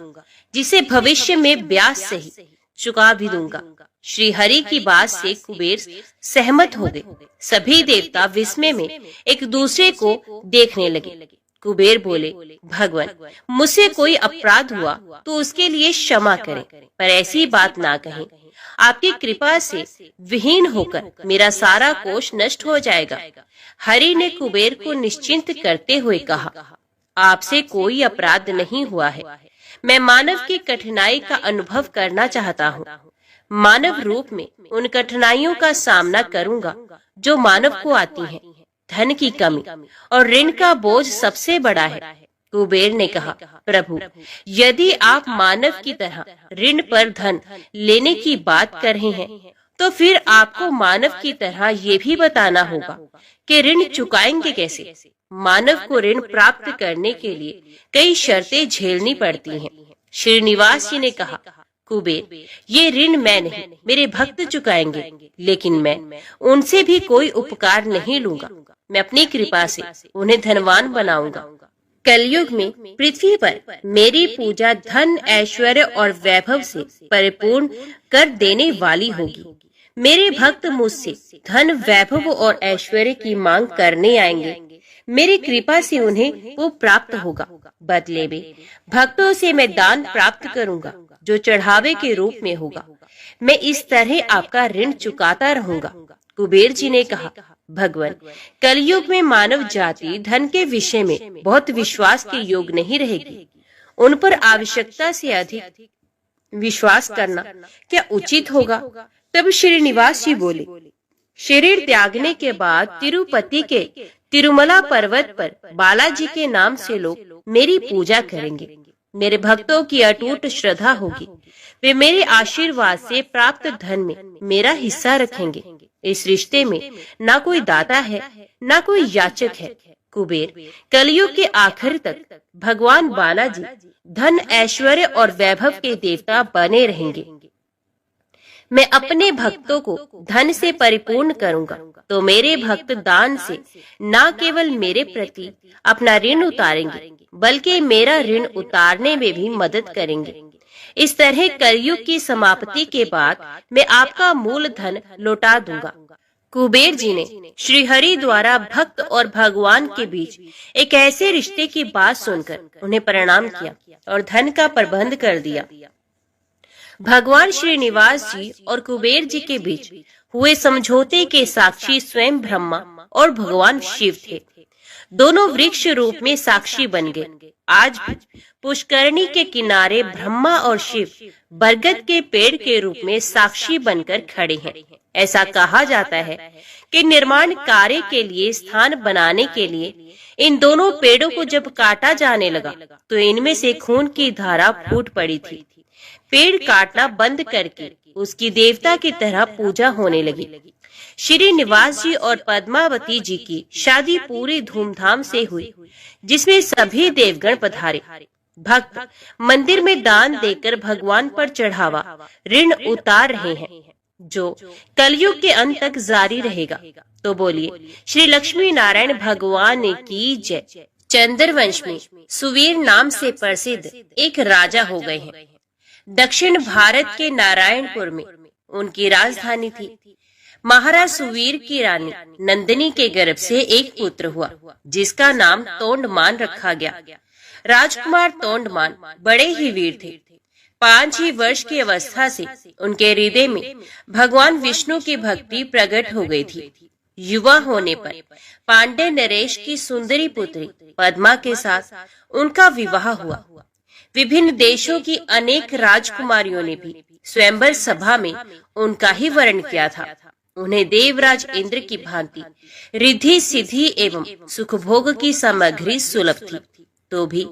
जिसे भविष्य में ब्याज सहित चुका भी दूंगा। श्री हरि की बात से कुबेर सहमत हो गए। सभी देवता विस्मय में एक दूसरे को देखने लगे। कुबेर बोले, भगवान, मुझसे कोई अपराध हुआ तो उसके लिए क्षमा करें, पर ऐसी बात ना कहें। आपकी कृपा से विहीन होकर मेरा सारा कोष नष्ट हो जाएगा। हरि ने कुबेर को निश्चिंत करते हुए कहा, आपसे कोई अपराध नहीं हुआ है। मैं मानव की कठिनाई का अनुभव करना चाहता हूँ। मानव रूप में उन कठिनाइयों का सामना करूंगा जो मानव को आती हैं। धन की कमी और ऋण का बोझ सबसे बड़ा है। कुबेर ने कहा, प्रभु, यदि आप मानव की तरह ऋण पर धन लेने की बात कर रहे हैं, तो फिर आपको मानव की तरह ये भी बताना होगा कि ऋण चुकाएंगे कैसे। मानव को ऋण प्राप्त करने के लिए कई शर्तें झेलनी पड़ती हैं। श्रीनिवास जी ने कहा, कुबेर, ये ऋण मैं नहीं, मेरे भक्त चुकाएंगे, लेकिन मैं उनसे भी कोई उपकार नहीं लूंगा। मैं अपनी कृपा से उन्हें धनवान बनाऊंगा। कलयुग में पृथ्वी पर मेरी पूजा धन, ऐश्वर्य और वैभव से परिपूर्ण कर देने वाली होगी। मेरे भक्त मुझसे धन, वैभव और ऐश्वर्य की मांग करने आएंगे। मेरी कृपा से उन्हें वो प्राप्त होगा। बदले में भक्तों से मैं दान प्राप्त करूंगा, जो चढ़ावे के रूप में होगा। मैं इस तरह आपका ऋण चुकाता रहूंगा। कुबेर जी ने कहा, भगवान, कलयुग में मानव जाति धन के विषय में बहुत विश्वास के योग नहीं रहेगी। उन पर आवश्यकता से अधिक विश्वास करना क्या उचित होगा? तब श्रीनिवास जी बोले, शरीर त्यागने के बाद तिरुपति के तिरुमला पर्वत पर बालाजी के नाम से लोग मेरी पूजा करेंगे। मेरे भक्तों की अटूट श्रद्धा होगी। वे मेरे आशीर्वाद से प्राप्त धन में मेरा हिस्सा रखेंगे। इस रिश्ते में ना कोई दाता है, ना कोई याचक है। कुबेर, कलयुग के आखिर तक भगवान बालाजी धन, ऐश्वर्य और वैभव के देवता बने रहेंगे। मैं अपने भक्तों को धन से परिपूर्ण करूंगा, तो मेरे भक्त दान से न केवल मेरे प्रति अपना ऋण उतारेंगे, बल्कि मेरा ऋण उतारने में भी मदद करेंगे। इस तरह कलयुग की समाप्ति के बाद मैं आपका मूल धन लौटा दूंगा। कुबेर जी ने श्री हरि द्वारा भक्त और भगवान के बीच एक ऐसे रिश्ते की बात सुनकर उन्हें प्रणाम किया और धन का प्रबंध कर दिया। भगवान श्रीनिवास जी और कुबेर जी के बीच हुए समझौते के साक्षी स्वयं ब्रह्मा और भगवान शिव थे। दोनों वृक्ष रूप में साक्षी बन गए। आज भी पुष्करणी के किनारे ब्रह्मा और शिव बरगद के पेड़ के रूप में साक्षी बनकर खड़े हैं। ऐसा कहा जाता है कि निर्माण कार्य के लिए स्थान बनाने के लिए इन दोनों पेड़ों को जब काटा जाने लगा तो इनमें से खून की धारा फूट पड़ी थी। पेड़ काटना बंद करके उसकी देवता की तरह पूजा होने लगी। श्रीनिवास जी और पद्मावती जी की शादी पूरी धूमधाम से हुई, जिसमें सभी देवगण पधारे। भक्त मंदिर में दान देकर भगवान पर चढ़ावा ऋण उतार रहे हैं, जो कलयुग के अंत तक जारी रहेगा। तो बोलिए, श्री लक्ष्मी नारायण भगवान की जय। चंद्रवंश में सुवीर नाम से प्रसिद्ध एक राजा हो गए हैं। दक्षिण भारत के नारायणपुर में उनकी राजधानी थी। महाराज सुवीर की रानी नंदिनी के गर्भ से एक पुत्र हुआ, जिसका नाम तोंडमान रखा गया। राजकुमार तोंडमान बड़े ही वीर थे। 5 ही वर्ष की अवस्था से उनके हृदय में भगवान विष्णु की भक्ति प्रकट हो गई थी। युवा होने पर पांडे नरेश की सुंदरी पुत्री पद्मा के साथ उनका विवाह हुआ। विभिन्न देशों की अनेक राजकुमारियों ने भी स्वयंवर सभा में उनका ही वर्ण किया था। उन्हें देवराज इंद्र की भांति रिद्धि सिद्धि एवं सुखभोग की सामग्री सुलभ थी, तो भी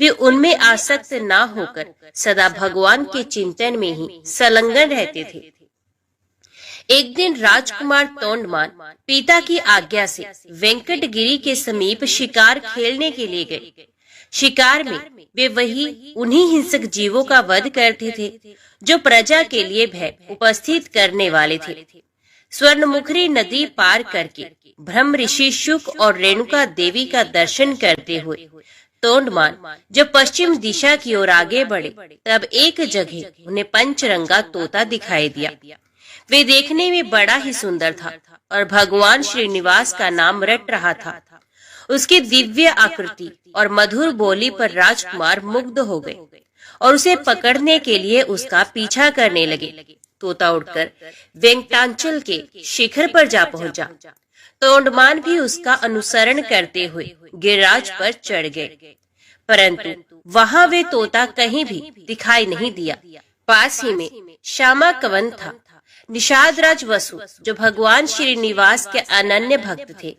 वे उनमें आसक्त न होकर सदा भगवान के चिंतन में ही संलग्न रहते थे। एक दिन राजकुमार तोंडमान पिता की आज्ञा से वेंकटगिरी के समीप शिकार खेलने के लिए गए। शिकार में वे उन्हीं हिंसक जीवों का वध करते थे जो प्रजा के लिए भय उपस्थित करने वाले थे। स्वर्णमुखरी नदी पार करके ब्रह्म ऋषि शुक और रेणुका देवी का दर्शन करते हुए तोंडमान जब पश्चिम दिशा की ओर आगे बढ़े, तब एक जगह उन्हें पंचरंगा तोता दिखाई दिया। वे देखने में बड़ा ही सुंदर था और भगवान श्रीनिवास का नाम रट रहा था। उसकी दिव्य आकृति और मधुर बोली पर राजकुमार मुग्ध हो गए और उसे पकड़ने के लिए उसका पीछा करने लगे। तोता उड़कर वेंकटाचल के शिखर पर जा पहुंचा। तोंडमान भी उसका अनुसरण करते हुए गिरिराज पर चढ़ गए, परंतु वहां वे तोता कहीं भी दिखाई नहीं दिया। पास ही में श्यामा कवन था। निषाद राज वसु, जो भगवान श्रीनिवास के अनन्य भक्त थे,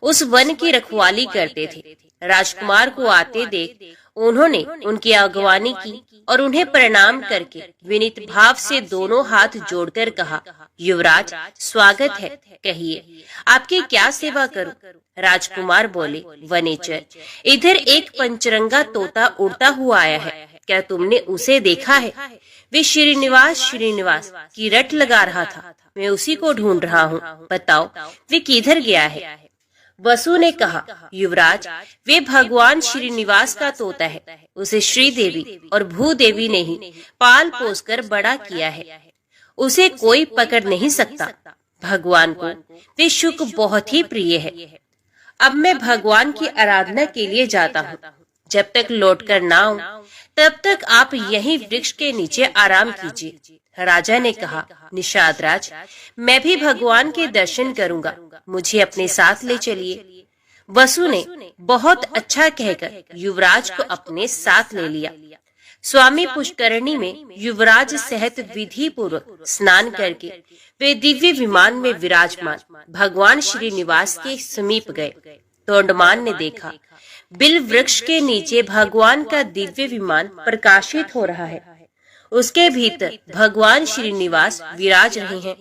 उस वन की रखवाली करते थे। राजकुमार को आते देख उन्होंने उनकी अगवानी की और उन्हें प्रणाम करके विनीत भाव से दोनों हाथ जोड़कर कहा, युवराज स्वागत है, कहिए आपकी क्या सेवा करूं? राजकुमार बोले, वनेचर, इधर एक पंचरंगा तोता उड़ता हुआ आया है, क्या तुमने उसे देखा है? वे श्रीनिवास की रट लगा रहा था, मैं उसी को ढूंढ रहा हूँ, बताओ वे किधर गया है? वसु ने कहा, युवराज वे भगवान श्रीनिवास का तोता है, उसे श्रीदेवी और भूदेवी ने ही पाल पोस कर बड़ा किया है, उसे कोई पकड़ नहीं सकता। भगवान को वे शुक बहुत ही प्रिय है। अब मैं भगवान की आराधना के लिए जाता हूँ, जब तक लौटकर ना आऊं तब तक आप यहीं वृक्ष के नीचे आराम कीजिए। राजा ने कहा, निषाद राज, मैं भी भगवान के दर्शन करूंगा, मुझे अपने साथ ले चलिए। वसु ने बहुत अच्छा कहकर युवराज को अपने साथ ले लिया। स्वामी पुष्करणी में युवराज सहित विधि पूर्वक स्नान करके वे दिव्य विमान में विराजमान भगवान श्रीनिवास के समीप गए। तोंडमान ने देखा, बिल वृक्ष के नीचे भगवान का दिव्य विमान प्रकाशित हो रहा है, उसके भीतर भगवान श्रीनिवास विराज रहे हैं।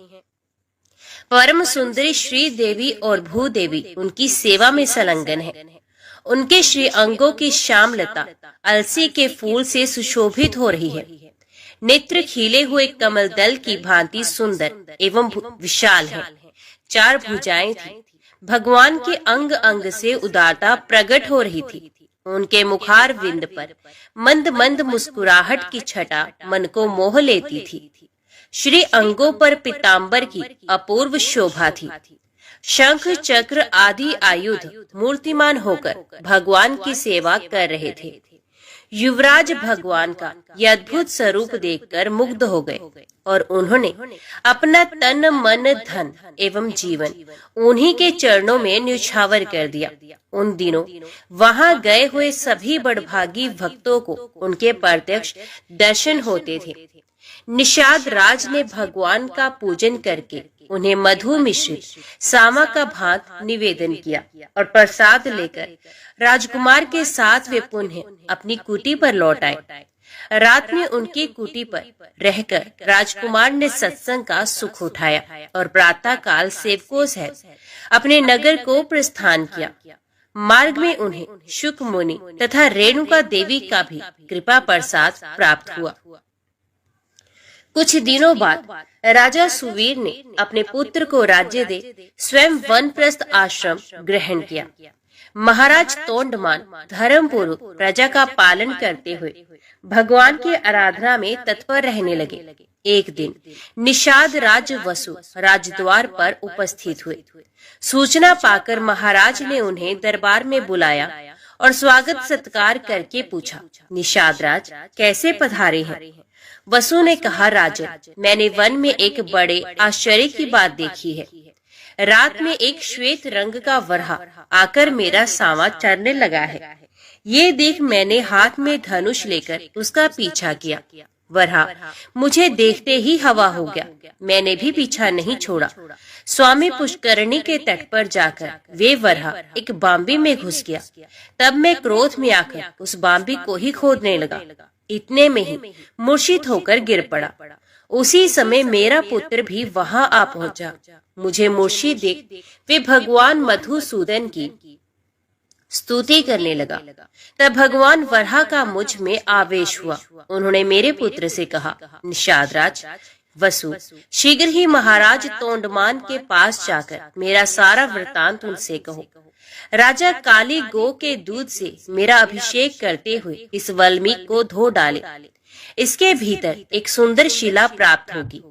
परम सुंदरी श्री देवी और भूदेवी उनकी सेवा में संलग्न है। उनके श्री अंगों की श्यामलता अलसी के फूल से सुशोभित हो रही है। नेत्र खिले हुए कमल दल की भांति सुंदर एवं विशाल है। 4 भुजाएं थी। भगवान के अंग अंग से उदारता प्रकट हो रही थी। उनके मुखार विंद पर मंद मंद मुस्कुराहट की छटा मन को मोह लेती थी। श्री अंगों पर पीतांबर की अपूर्व शोभा थी। शंख चक्र आदि आयुध मूर्तिमान होकर भगवान की सेवा कर रहे थे। युवराज भगवान का यह अद्भुत स्वरूप देखकर मुग्ध हो गए और उन्होंने अपना तन मन धन एवं जीवन उन्हीं के चरणों में न्यौछावर कर दिया। उन दिनों वहां गए हुए सभी बड़भागी भक्तों को उनके प्रत्यक्ष दर्शन होते थे। निषाद राज ने भगवान का पूजन करके उन्हें मधु मिश्रित सामा का भात निवेदन किया और प्रसाद लेकर राजकुमार के साथ वे पुनः अपनी कुटी पर लौट आए। रात में उनकी कुटी पर रहकर राजकुमार ने सत्संग का सुख उठाया और प्रातः काल सेवकों सहित अपने नगर को प्रस्थान किया। मार्ग में उन्हें शुक मुनि तथा रेणुका देवी का भी कृपा प्रसाद प्राप्त हुआ। कुछ दिनों बाद राजा सुवीर ने अपने पुत्र को राज्य दे स्वयं वनप्रस्थ आश्रम ग्रहण किया। महाराज तोंडमान धर्म पूर्वक प्रजा का पालन करते हुए भगवान की आराधना में तत्पर रहने लगे। एक दिन निषाद राज वसु राजद्वार पर उपस्थित हुए। सूचना पाकर महाराज ने उन्हें दरबार में बुलाया और स्वागत सत्कार करके पूछा, निषाद राज कैसे पधारे हैं? वसु ने कहा, राजन, मैंने वन में एक बड़े आश्चर्य की बात देखी है। रात में एक श्वेत रंग का वरहा आकर मेरा सावा चरने लगा है। ये देख मैंने हाथ में धनुष लेकर उसका पीछा किया। वरहा मुझे देखते ही हवा हो गया। मैंने भी पीछा नहीं छोड़ा। स्वामी पुष्करणी के तट पर जाकर वे वरहा एक बांबी में घुस गया। तब मैं क्रोध में आकर उस बांबी को ही खोदने लगा। इतने में ही मूर्छित होकर गिर पड़ा। उसी समय मेरा पुत्र भी वहां आ पहुंचा। मुझे मूर्छित देख वे भगवान मधुसूदन की स्तुति करने लगा। तब भगवान वराह का मुझ में आवेश हुआ। उन्होंने मेरे पुत्र से कहा, निषादराज वसु, शीघ्र ही महाराज तोंडमान के पास जाकर मेरा सारा वृतांत उनसे कहो। राजा काली गो के दूध से मेरा अभिषेक करते हुए इस वल्मीक को धो डाले। इसके भीतर एक सुंदर शिला प्राप्त होगी।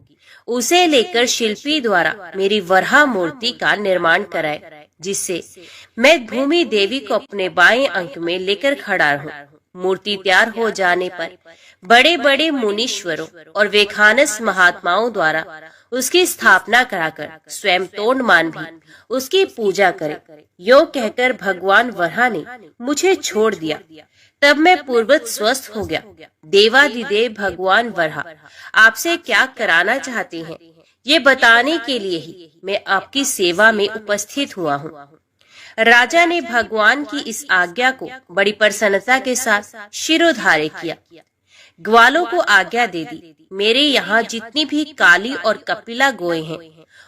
उसे लेकर शिल्पी द्वारा मेरी वराह मूर्ति का निर्माण कराए, जिससे मैं भूमि देवी को अपने बाएं अंक में लेकर खड़ा रहूं। मूर्ति तैयार हो जाने पर बड़े बड़े मुनीश्वरों और वेखानस महात्माओं द्वारा उसकी स्थापना कराकर स्वयं तोंडमान भी उसकी पूजा करे। यो कहकर भगवान वराह ने मुझे छोड़ दिया। तब मैं पूर्वत स्वस्थ हो गया। देवाधिदेव भगवान वराह आपसे क्या कराना चाहते हैं, ये बताने के लिए ही मैं आपकी सेवा में उपस्थित हुआ हूँ। राजा ने भगवान की इस आज्ञा को बड़ी प्रसन्नता के साथ शिरोधार्य किया। ग्वालों को आज्ञा दे दी, मेरे यहाँ जितनी भी काली और कपिला गोए हैं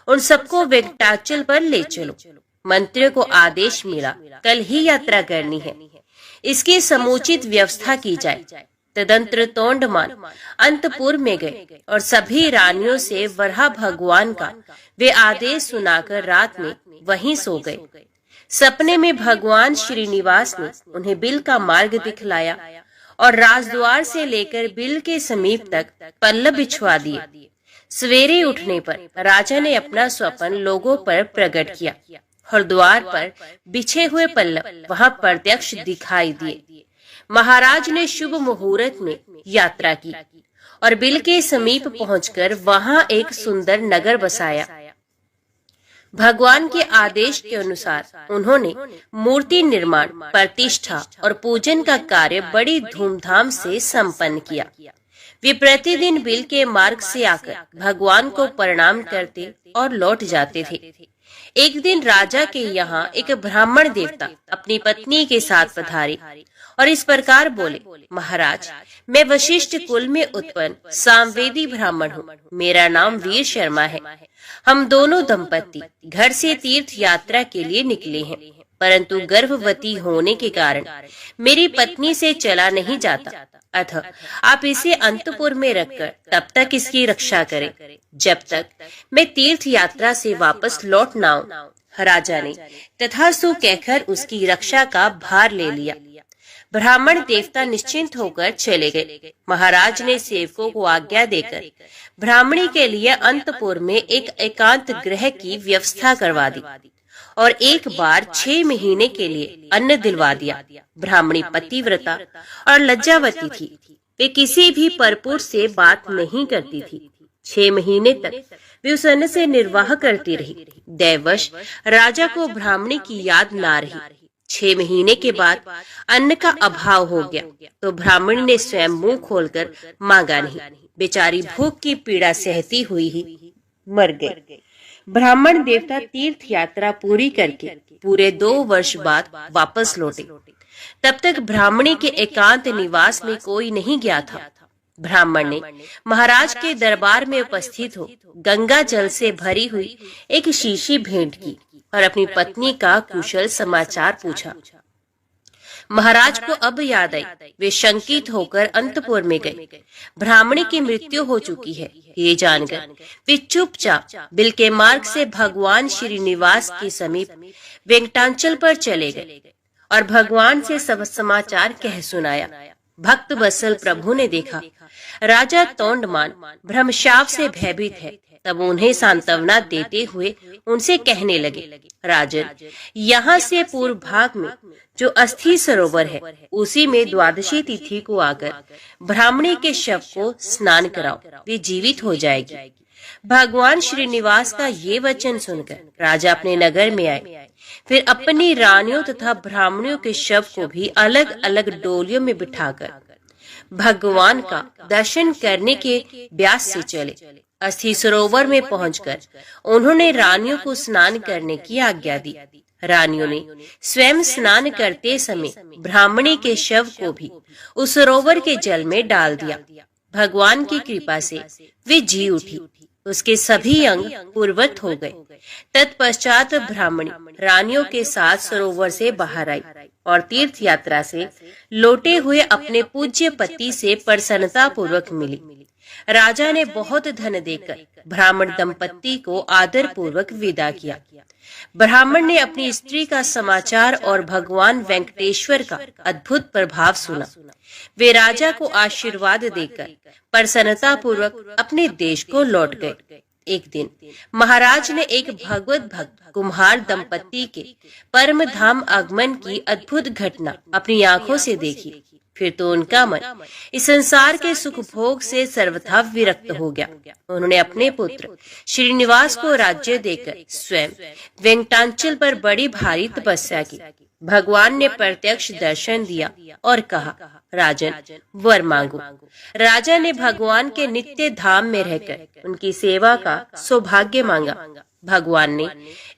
उन सबको वेंकटाचल पर ले चलो। मंत्रियों को आदेश मिला, कल ही यात्रा करनी है, इसकी समुचित व्यवस्था की जाए। तदंतर तोंडमान अंतपुर में गए और सभी रानियों से वराह भगवान का वे आदेश सुनाकर रात में वहीं सो गए। सपने में भगवान श्रीनिवास ने उन्हें बिल का मार्ग दिखलाया और राजद्वार से लेकर बिल के समीप तक पल्लव बिछवा दिए। सवेरे उठने पर राजा ने अपना स्वप्न लोगों पर प्रकट किया और द्वार पर बिछे हुए पल्लव वहां प्रत्यक्ष दिखाई दिए। महाराज ने शुभ मुहूर्त में यात्रा की और बिल के समीप पहुंचकर वहां एक सुंदर नगर बसाया। भगवान के आदेश के अनुसार उन्होंने मूर्ति निर्माण, प्रतिष्ठा और पूजन का कार्य बड़ी धूमधाम से संपन्न किया। वे प्रतिदिन बिल के मार्ग से आकर भगवान को प्रणाम करते और लौट जाते थे। एक दिन राजा के यहाँ एक ब्राह्मण देवता अपनी पत्नी के साथ पधारे और इस प्रकार बोले, महाराज, मैं वशिष्ठ कुल में उत्पन्न सामवेदी ब्राह्मण हूँ। मेरा नाम वीर शर्मा है। हम दोनों दंपति घर से तीर्थ यात्रा के लिए निकले हैं, परंतु गर्भवती होने के कारण मेरी पत्नी से चला नहीं जाता। अतः आप इसे अंतपुर में रखकर तब तक इसकी रक्षा करें जब तक मैं तीर्थ यात्रा से वापस लौट न आऊं। राजा ने तथास्तु कहकर उसकी रक्षा का भार ले लिया। ब्राह्मण देवता निश्चिंत होकर चले गए। महाराज ने सेवकों को आज्ञा देकर ब्राह्मणी के लिए अंतपुर में एक एकांत गृह की व्यवस्था करवा दी और एक बार 6 महीने के लिए अन्न दिलवा दिया। ब्राह्मणी पतिव्रता और लज्जावती थी। वे किसी भी परपुर से बात नहीं करती थी। 6 महीने तक वे उस अन्न से निर्वाह करती रही। दैवश राजा को ब्राह्मणी की याद ना रही। 6 महीने के बाद अन्न का अभाव हो गया तो ब्राह्मणी ने स्वयं मुंह खोलकर मांगा नहीं। बेचारी भूख की पीड़ा सहती हुई ही मर गई। ब्राह्मण देवता तीर्थ यात्रा पूरी करके पूरे 2 वर्ष बाद वापस लौटे। तब तक ब्राह्मणी के एकांत निवास में कोई नहीं गया था। ब्राह्मण ने महाराज के दरबार में उपस्थित हो गंगा जल से भरी हुई एक शीशी भेंट की और अपनी पत्नी का कुशल समाचार पूछा। महाराज को अब याद आई। वे शंकित होकर अंतपुर में गए। ब्राह्मणी की मृत्यु हो चुकी है ये जानकर वे चुपचाप बिल के मार्ग से भगवान श्रीनिवास के समीप वेंकटाचल पर चले गए और भगवान से सब समाचार कह सुनाया। भक्त वत्सल प्रभु ने देखा राजा तोंडमान ब्रह्मशाप से भयभीत है। तब उन्हें सांत्वना देते हुए उनसे कहने लगे, राजन, यहाँ से पूर्व भाग में जो अस्थि सरोवर है उसी में द्वादशी तिथि को आकर ब्राह्मणी के शव को स्नान कराओ, वे जीवित हो जाएगी। भगवान श्रीनिवास का ये वचन सुनकर राजा अपने नगर में आए। फिर अपनी रानियों तथा ब्राह्मणियों के शव को भी अलग अलग डोलियों में बिठाकर भगवान का दर्शन करने के ब्यास से चले। अस्थि सरोवर में पहुंचकर उन्होंने रानियों को स्नान करने की आज्ञा दी। रानियों ने स्वयं स्नान करते समय ब्राह्मणी के शव को भी उस सरोवर के जल में डाल दिया। भगवान की कृपा से वे जी उठी। उसके सभी अंग पूर्ववत हो गए। तत्पश्चात ब्राह्मणी रानियों के साथ सरोवर से बाहर आई और तीर्थ यात्रा से लौटे हुए अपने पूज्य पति से प्रसन्नता पूर्वक मिली। राजा ने बहुत धन देकर ब्राह्मण दंपत्ति को आदर पूर्वक विदा किया। ब्राह्मण ने अपनी स्त्री का समाचार और भगवान वेंकटेश्वर का अद्भुत प्रभाव सुना। वे राजा को आशीर्वाद देकर प्रसन्नता पूर्वक अपने देश को लौट गए। एक दिन महाराज ने एक भगवत भक्त कुम्हार दंपत्ति के परम धाम आगमन की अद्भुत घटना अपनी आंखों से देखी। फिर तो उनका मन इस संसार के सुख भोग से सर्वथा विरक्त हो गया। उन्होंने अपने पुत्र श्रीनिवास को राज्य देकर स्वयं वेंकटाचल पर बड़ी भारी तपस्या की। भगवान ने प्रत्यक्ष दर्शन दिया और कहा, राजन वर मांगो। राजा ने भगवान के नित्य धाम में रहकर उनकी सेवा का सौभाग्य मांगा। भगवान ने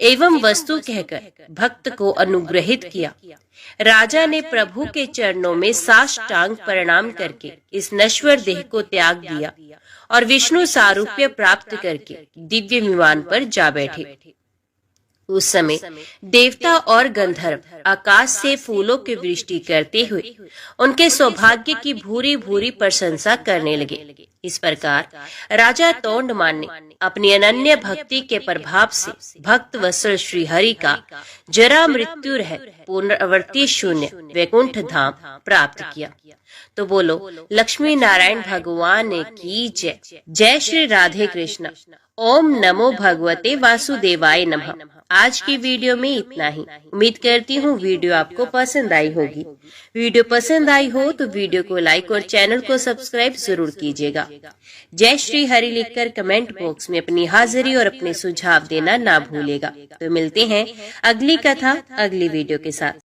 एवं वस्तु कहकर भक्त को अनुग्रहित किया। राजा ने प्रभु के चरणों में साष्टांग प्रणाम करके इस नश्वर देह को त्याग दिया और विष्णु सारूप्य प्राप्त करके दिव्य विमान पर जा बैठे। उस समय देवता और गंधर्व आकाश से फूलों की वृष्टि करते हुए उनके सौभाग्य की भूरी भूरी प्रशंसा करने लगे। इस प्रकार राजा तोंडमान ने अपनी अनन्य भक्ति के प्रभाव से भक्त वत्सल श्री हरि का जरा मृत्यु रहित पुनरावृत्ति शून्य वैकुंठ धाम प्राप्त किया। तो बोलो लक्ष्मी नारायण भगवान की जय। जय श्री राधे कृष्ण। ओम नमो भगवते वासुदेवाय नमः। आज की वीडियो में इतना ही। उम्मीद करती हूँ वीडियो आपको पसंद आई होगी। वीडियो पसंद आई हो तो वीडियो को लाइक और चैनल को सब्सक्राइब जरूर कीजिएगा। जय श्री हरि लिखकर कमेंट बॉक्स में अपनी हाजिरी और अपने सुझाव देना ना भूलेगा। तो मिलते हैं अगली कथा अगली वीडियो के साथ।